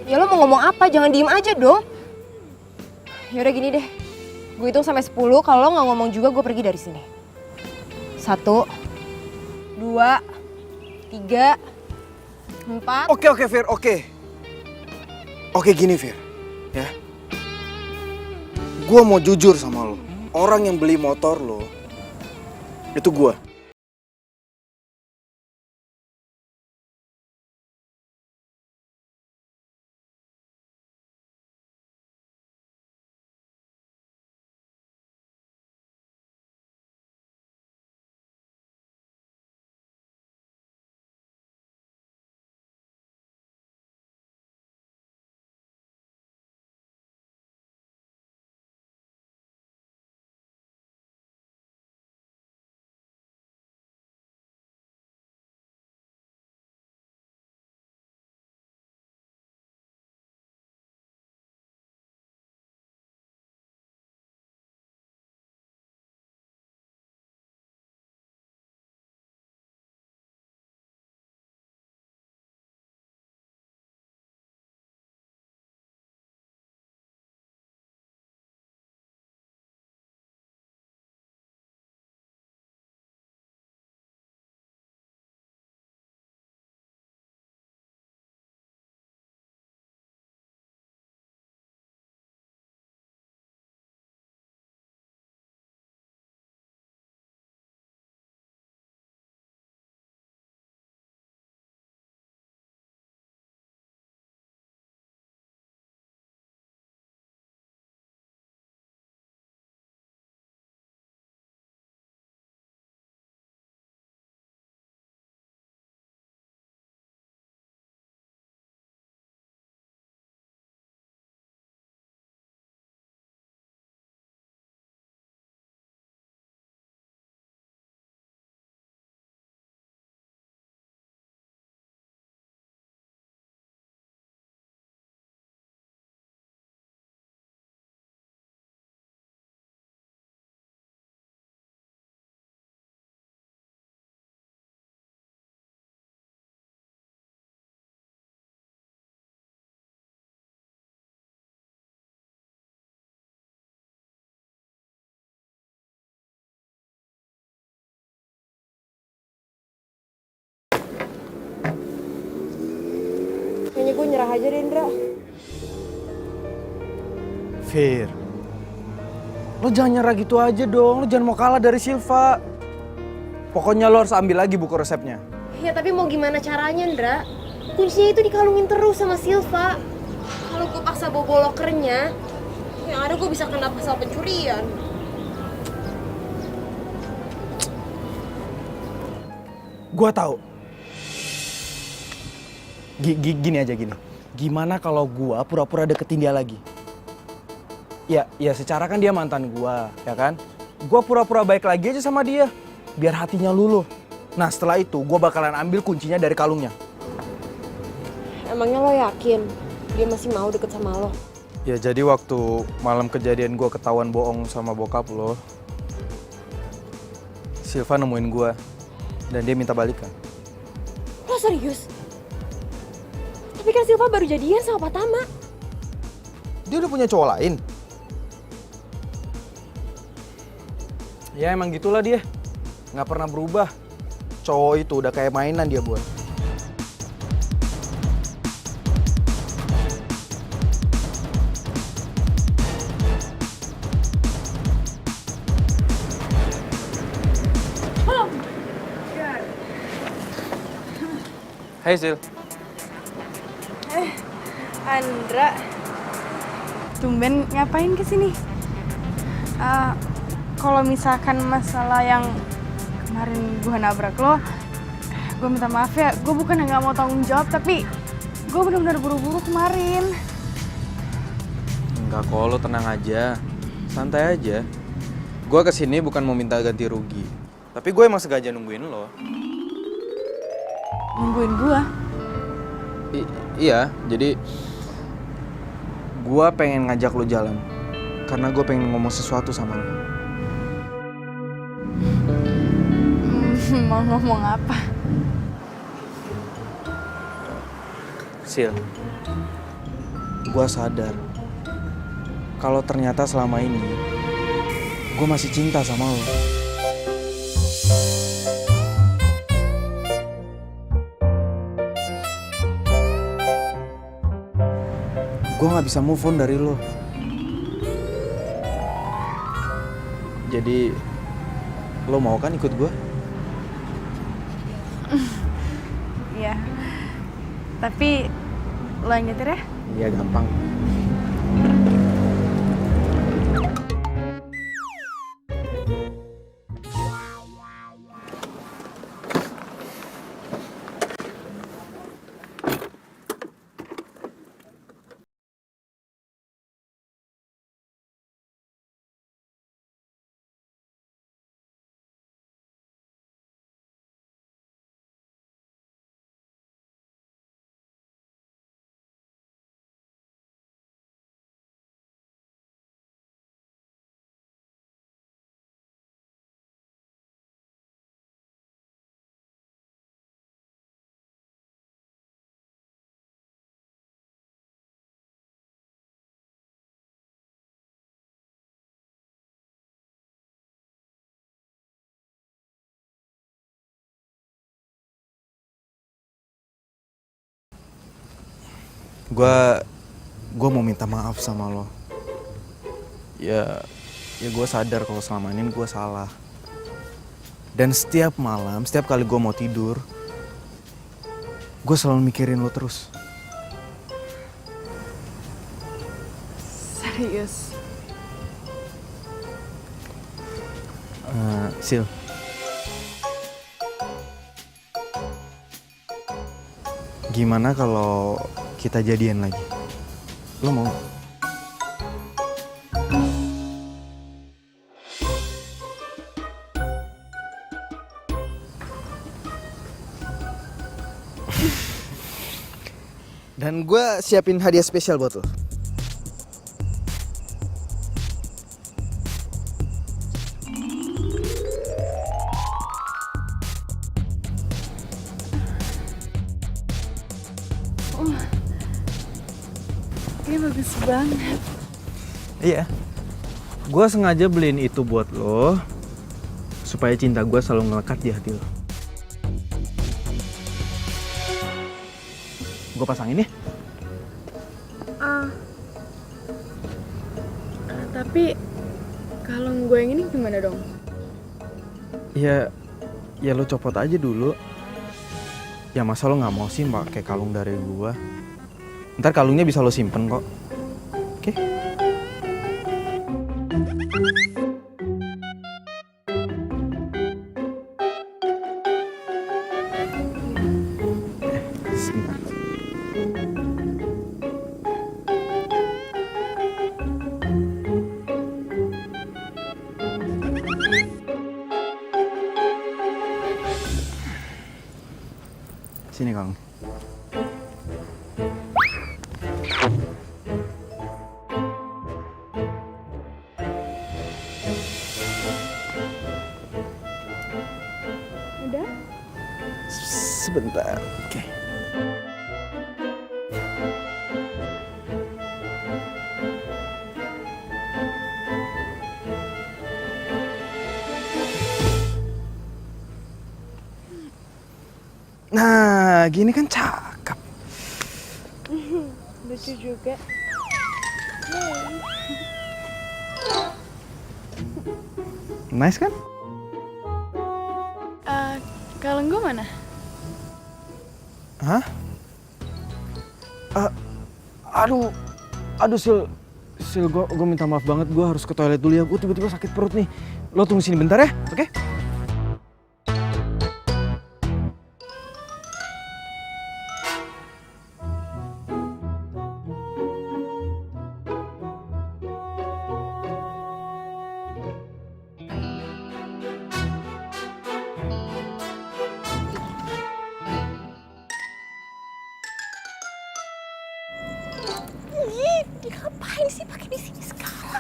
A: Ya lo mau ngomong apa? Jangan diem aja dong. Yaudah gini deh. Gue hitung sampai 10, kalau lo nggak ngomong juga gue pergi dari sini. 1, 2, 3, 4.
M: Oke, Fir, oke. Oke gini, Fir. Ya. Gue mau jujur sama lo. Orang yang beli motor lo, itu gue.
A: Kayaknya gue nyerah aja deh, Indra.
D: Fir, lo jangan nyerah gitu aja dong. Lo jangan mau kalah dari Silva. Pokoknya lo harus ambil lagi buku resepnya.
A: Ya tapi mau gimana caranya, Indra? Kuncinya itu dikalungin terus sama Silva. Kalau gue paksa bawa lokernya, yang ada gue bisa kena pasal pencurian.
D: Gua tahu. Gini aja gini. Gimana kalau gua pura-pura deketin dia lagi? Ya secara kan dia mantan gua, ya kan? Gua pura-pura baik lagi aja sama dia, biar hatinya luluh. Nah setelah itu gua bakalan ambil kuncinya dari kalungnya.
A: Emangnya lo yakin dia masih mau deket sama lo?
D: Ya jadi waktu malam kejadian gua ketahuan bohong sama bokap lo, Silva nemuin gua dan dia minta balikan.
A: Lo serius? Tapi kan Silva baru jadian sama Pak Tama.
D: Dia udah punya cowok lain. Ya emang gitulah dia. Nggak pernah berubah. Cowok itu udah kayak mainan dia buat. Hai Sil.
G: Andra, tumben ngapain kesini? Kalau misalkan masalah yang kemarin gue nabrak lo, gue minta maaf ya. Gue bukan nggak mau tanggung jawab, tapi gue benar-benar buru-buru kemarin.
D: Enggak kok, lo tenang aja. Santai aja. Gue kesini bukan mau minta ganti rugi. Tapi gue emang sengaja nungguin lo.
G: Nungguin gue?
D: Iya, jadi gue pengen ngajak lo jalan. Karena gue pengen ngomong sesuatu sama lo.
G: Mau ngomong apa?
D: Sil, gue sadar kalau ternyata selama ini gue masih cinta sama lo. Gue gak bisa move on dari lo. Jadi, lo mau kan ikut gue?
G: Iya. Tapi lo yang nyetir ya?
D: Iya, gampang. Gue mau minta maaf sama lo. Ya gue sadar kalau selama ini gue salah. Dan setiap malam, setiap kali gue mau tidur, gue selalu mikirin lo terus.
G: Serius?
D: Sil. Gimana kalau kita jadian lagi? Lo mau? Dan gue siapin hadiah spesial buat lo.
G: Ini bagus banget.
D: Iya. Gue sengaja beliin itu buat lo supaya cinta gue selalu ngelekat di hati lo. Gue pasangin ya.
G: Tapi kalung gue yang ini gimana dong?
D: Ya lo copot aja dulu. Ya masa lo nggak mau sih pakai kalung dari gue? Ntar kalungnya bisa lo simpen kok. Oke? Sebentar. Sini Kang.
G: Udah?
D: Sebentar. Oke. lagi, ini kan cakep.
G: Lucu juga.
D: Nice kan?
G: Kalung gue mana?
D: Hah? Aduh Sil, gue minta maaf banget, gue harus ke toilet dulu ya. Gue tiba-tiba sakit perut nih. Lo tunggu sini bentar ya, oke?
A: Ih, dia ngapain sih pakai di sini segala?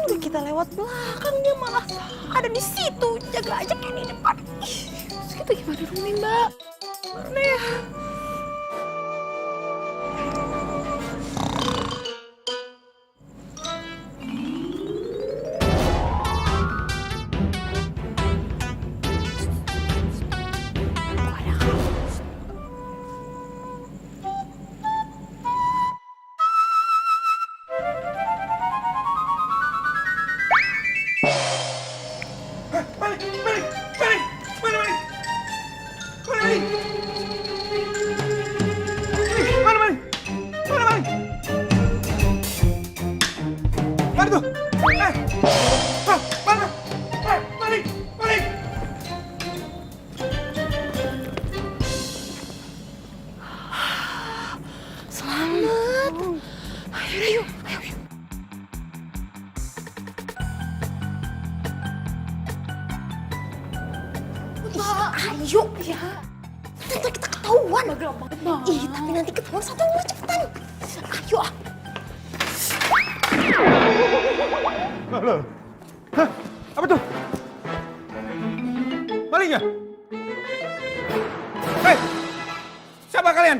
A: Udah kita lewat belakang, dia malah ada di situ, jaga aja kayak di depan. Ih, terus kita gimana dong nih, Mbak? Mana ya? Selamat. Ayo. Ayo ya. Nanti kita ketahuan. Ih, tapi nanti ketahuan satu nomor cepetan. Ayo ah.
D: Halo. Hah? Apa tuh? Maling ya? Hei! Siapa kalian?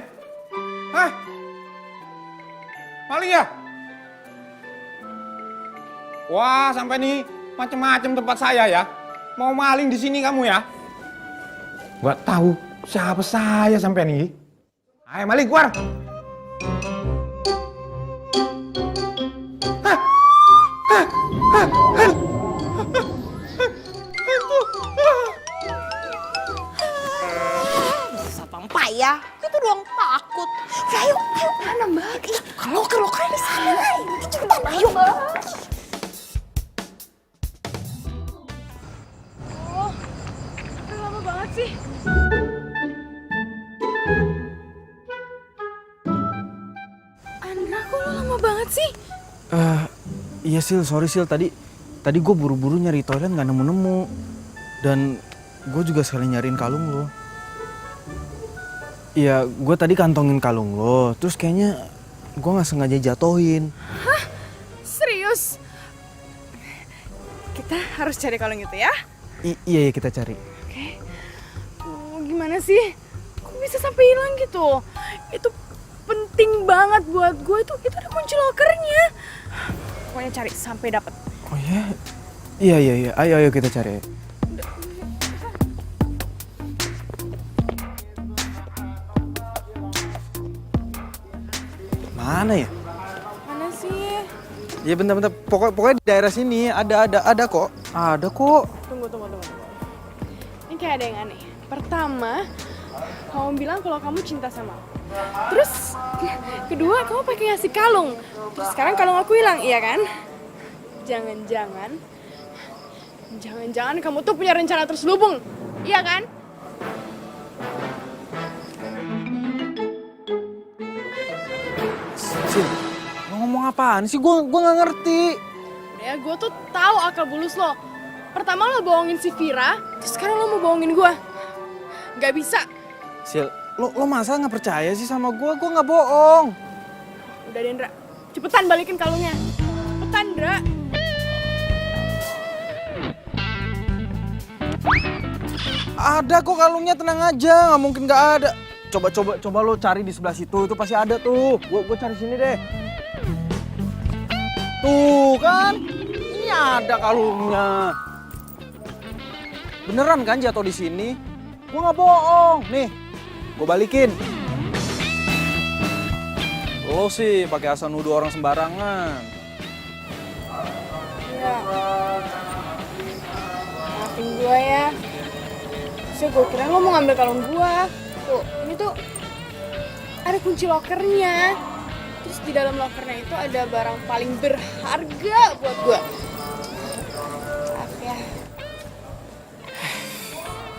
D: Hah? Maling ya? Wah, sampai nih macem-macem tempat saya ya. Mau maling di sini kamu ya? Gak tahu siapa saya sampai nih. Ayo maling keluar.
A: Sampai ya, itu doang takut. Ayo, mana Mbak? Kalau loker di sana. Cepetan, ayo.
G: Oh, lama banget sih. Andra, kok lo lama banget sih?
D: Iya Sil, sorry Sil, tadi gue buru-buru nyari toilet nggak nemu-nemu. Dan gue juga sekali nyariin kalung lo. Iya, gue tadi kantongin kalung lo, terus kayaknya gue nggak sengaja jatohin.
G: Hah? Serius? Kita harus cari kalung itu ya?
D: Iya kita cari.
G: Oke. Gimana sih? Kok bisa sampai hilang gitu? Itu penting banget buat gue, itu ada kunci lokernya. Pokoknya cari sampai dapat.
D: Oh iya? Iya. Ayo kita cari. Mana ya?
G: Mana sih?
D: Ya bentar. Pokoknya di daerah sini ada kok. Ada kok.
G: Tunggu. Ini kayak ada yang aneh. Pertama, kamu bilang kalau kamu cinta sama aku. Terus, kedua kamu pakai ngasih kalung. Terus sekarang kalung aku hilang, iya kan? Jangan-jangan kamu tuh punya rencana terselubung, iya kan?
D: Sil, lo ngomong apaan sih? Gue nggak ngerti.
G: Ya, gue tuh tahu akal bulus lo. Pertama lo bohongin si Vira, terus sekarang lo mau bohongin gue. Gak bisa.
D: Sil, lo masa nggak percaya sih sama gue? Gue nggak bohong.
G: Udah Dendra, cepetan balikin kalungnya. Cepetan, Dra.
D: Ada kok kalungnya, tenang aja, nggak mungkin nggak ada. Coba lo cari di sebelah situ, itu pasti ada tuh. Gue cari sini deh. Tuh kan, ini ada kalungnya. Beneran kan jatuh di sini? Gue nggak bohong. Nih, gue balikin. Lo sih pakai asal nuduh orang sembarangan.
G: Ya. Maafin gue ya. Terus gue kira lo mau ngambil kalung gue. Tuh, ini tuh ada kunci lokernya. Terus di dalam lokernya itu ada barang paling berharga buat gue. Maaf ya.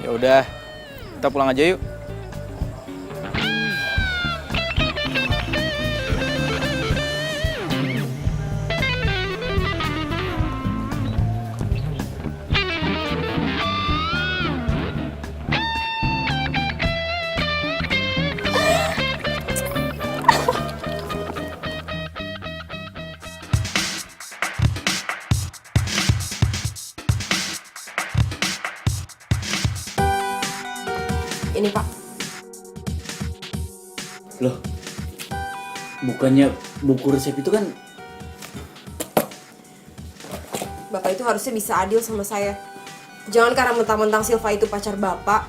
D: Ya udah, kita pulang aja yuk.
A: Ini Pak.
E: Loh, bukannya buku resep itu kan...
A: Bapak itu harusnya bisa adil sama saya. Jangan karena mentang-mentang Silva itu pacar Bapak,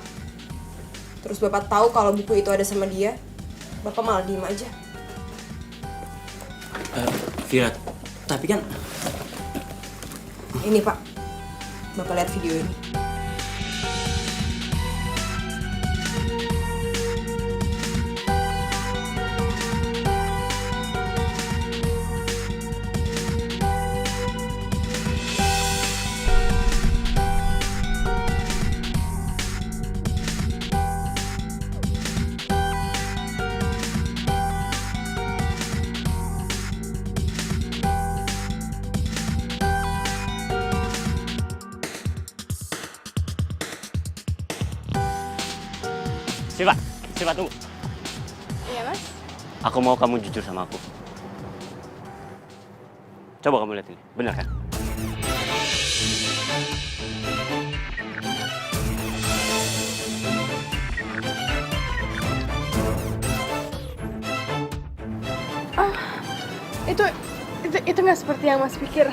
A: terus Bapak tahu kalau buku itu ada sama dia, Bapak malah diem aja.
E: Vira, tapi kan...
A: Ini Pak, Bapak lihat video ini.
E: Siva, tunggu.
G: Iya, Mas?
E: Aku mau kamu jujur sama aku. Coba kamu lihat ini, benar kan?
G: Itu nggak seperti yang Mas pikir.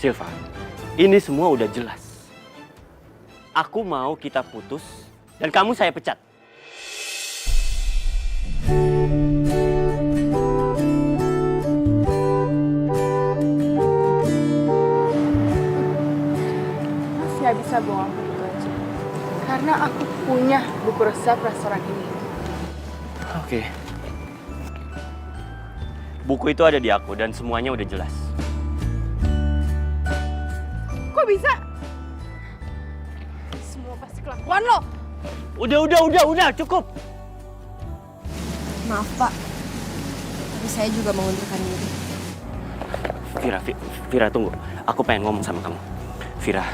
E: Silva, ini semua udah jelas. Aku mau kita putus dan kamu saya pecat.
G: Mas nggak bisa bohong begitu aja. Karena aku punya buku resep restoran ini.
E: Oke. Buku itu ada di aku dan semuanya udah jelas.
G: Kok bisa? Semua pasti kelakuan lo.
E: Udah, cukup.
A: Maaf Pak, tapi saya juga mengundurkan diri.
E: Vira, tunggu. Aku pengen ngomong sama kamu. Vira,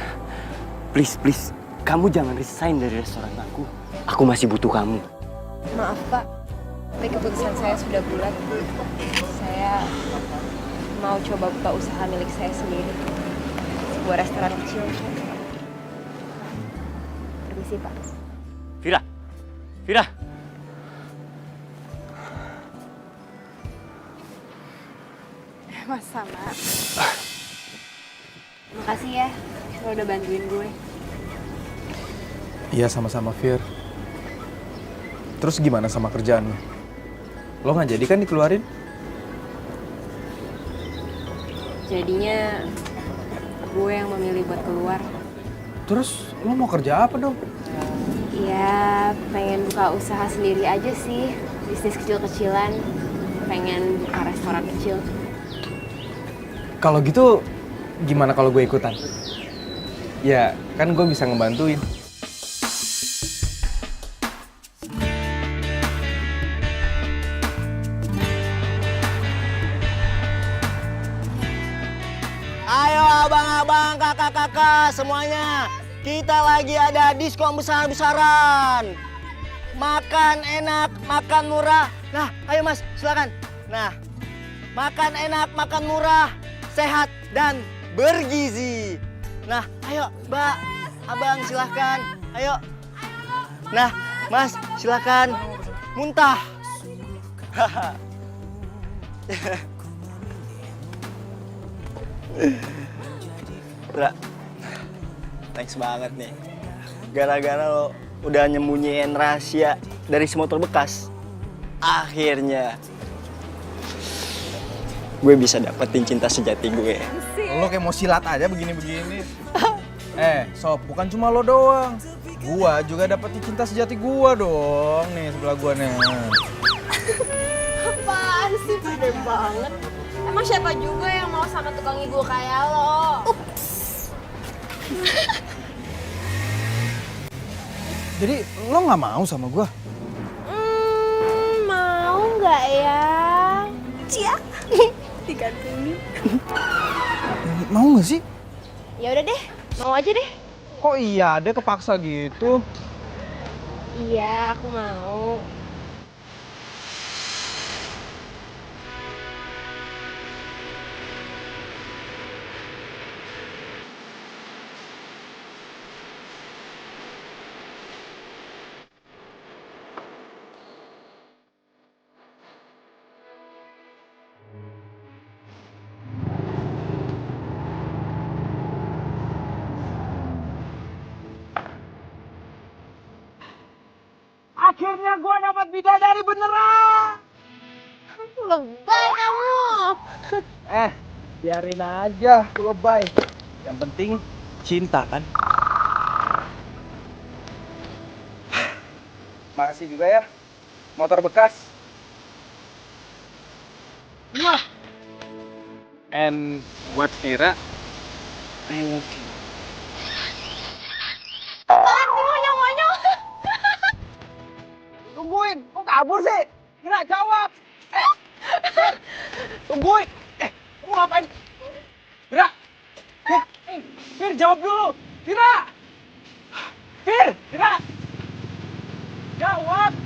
E: please, kamu jangan resign dari restoran aku. Aku masih butuh kamu.
A: Maaf Pak, tapi keputusan saya sudah bulat. Saya mau coba buka usaha milik saya sendiri. Sebuah restoran kecil. Permisi Pak.
E: Vira.
G: Mas sama.
A: Makasih ya, lo udah bantuin gue.
F: Iya sama-sama Fir. Terus gimana sama kerjaan lo? Lo nggak jadi kan dikeluarin?
A: Jadinya gue yang memilih buat keluar.
F: Terus lo mau kerja apa dong?
A: Ya, pengen buka usaha sendiri aja sih. Bisnis kecil-kecilan. Pengen buka restoran kecil.
F: Kalau gitu gimana kalau gue ikutan? Ya kan gue bisa ngebantuin.
M: Ayo abang-abang, kakak-kakak semuanya. Kita lagi ada diskon besar-besaran. Makan enak, makan murah. Nah, ayo Mas, silakan. Nah, makan enak, makan murah, sehat dan bergizi. Nah, ayo Mbak, Abang silahkan. Ayo. Nah, Mas silahkan. Muntah. Bra, thanks banget nih. Gara-gara lo udah nyembunyiin rahasia dari si motor bekas, akhirnya gue bisa dapetin cinta sejati gue.
F: Lo kayak mau silat aja begini-begini. Sob, bukan cuma lo doang. Gua juga dapetin cinta sejati gua dong. Nih sebelah gua nih.
A: Apaan sih, pede banget. Emang siapa juga yang mau sama tukang ibu kayak lo?
F: Jadi lo nggak mau sama gua?
A: Mau nggak ya? Cia, digantungin.
F: Mau nggak sih?
A: Ya udah deh, mau aja deh.
F: Kok iya deh kepaksa gitu?
A: Iya, aku mau.
E: Akhirnya gue dapat bidadari beneran.
A: Lebay kamu.
F: Biarin aja, lebay. Yang penting cinta kan? Makasih juga ya, motor bekas. And buat Vira, I love you. Tungguin, kok kabur sih? Vira, jawab! Tungguin! Kamu ngapain? Vira! Vir, jawab dulu! Vira! Vir! Vira! Jawab!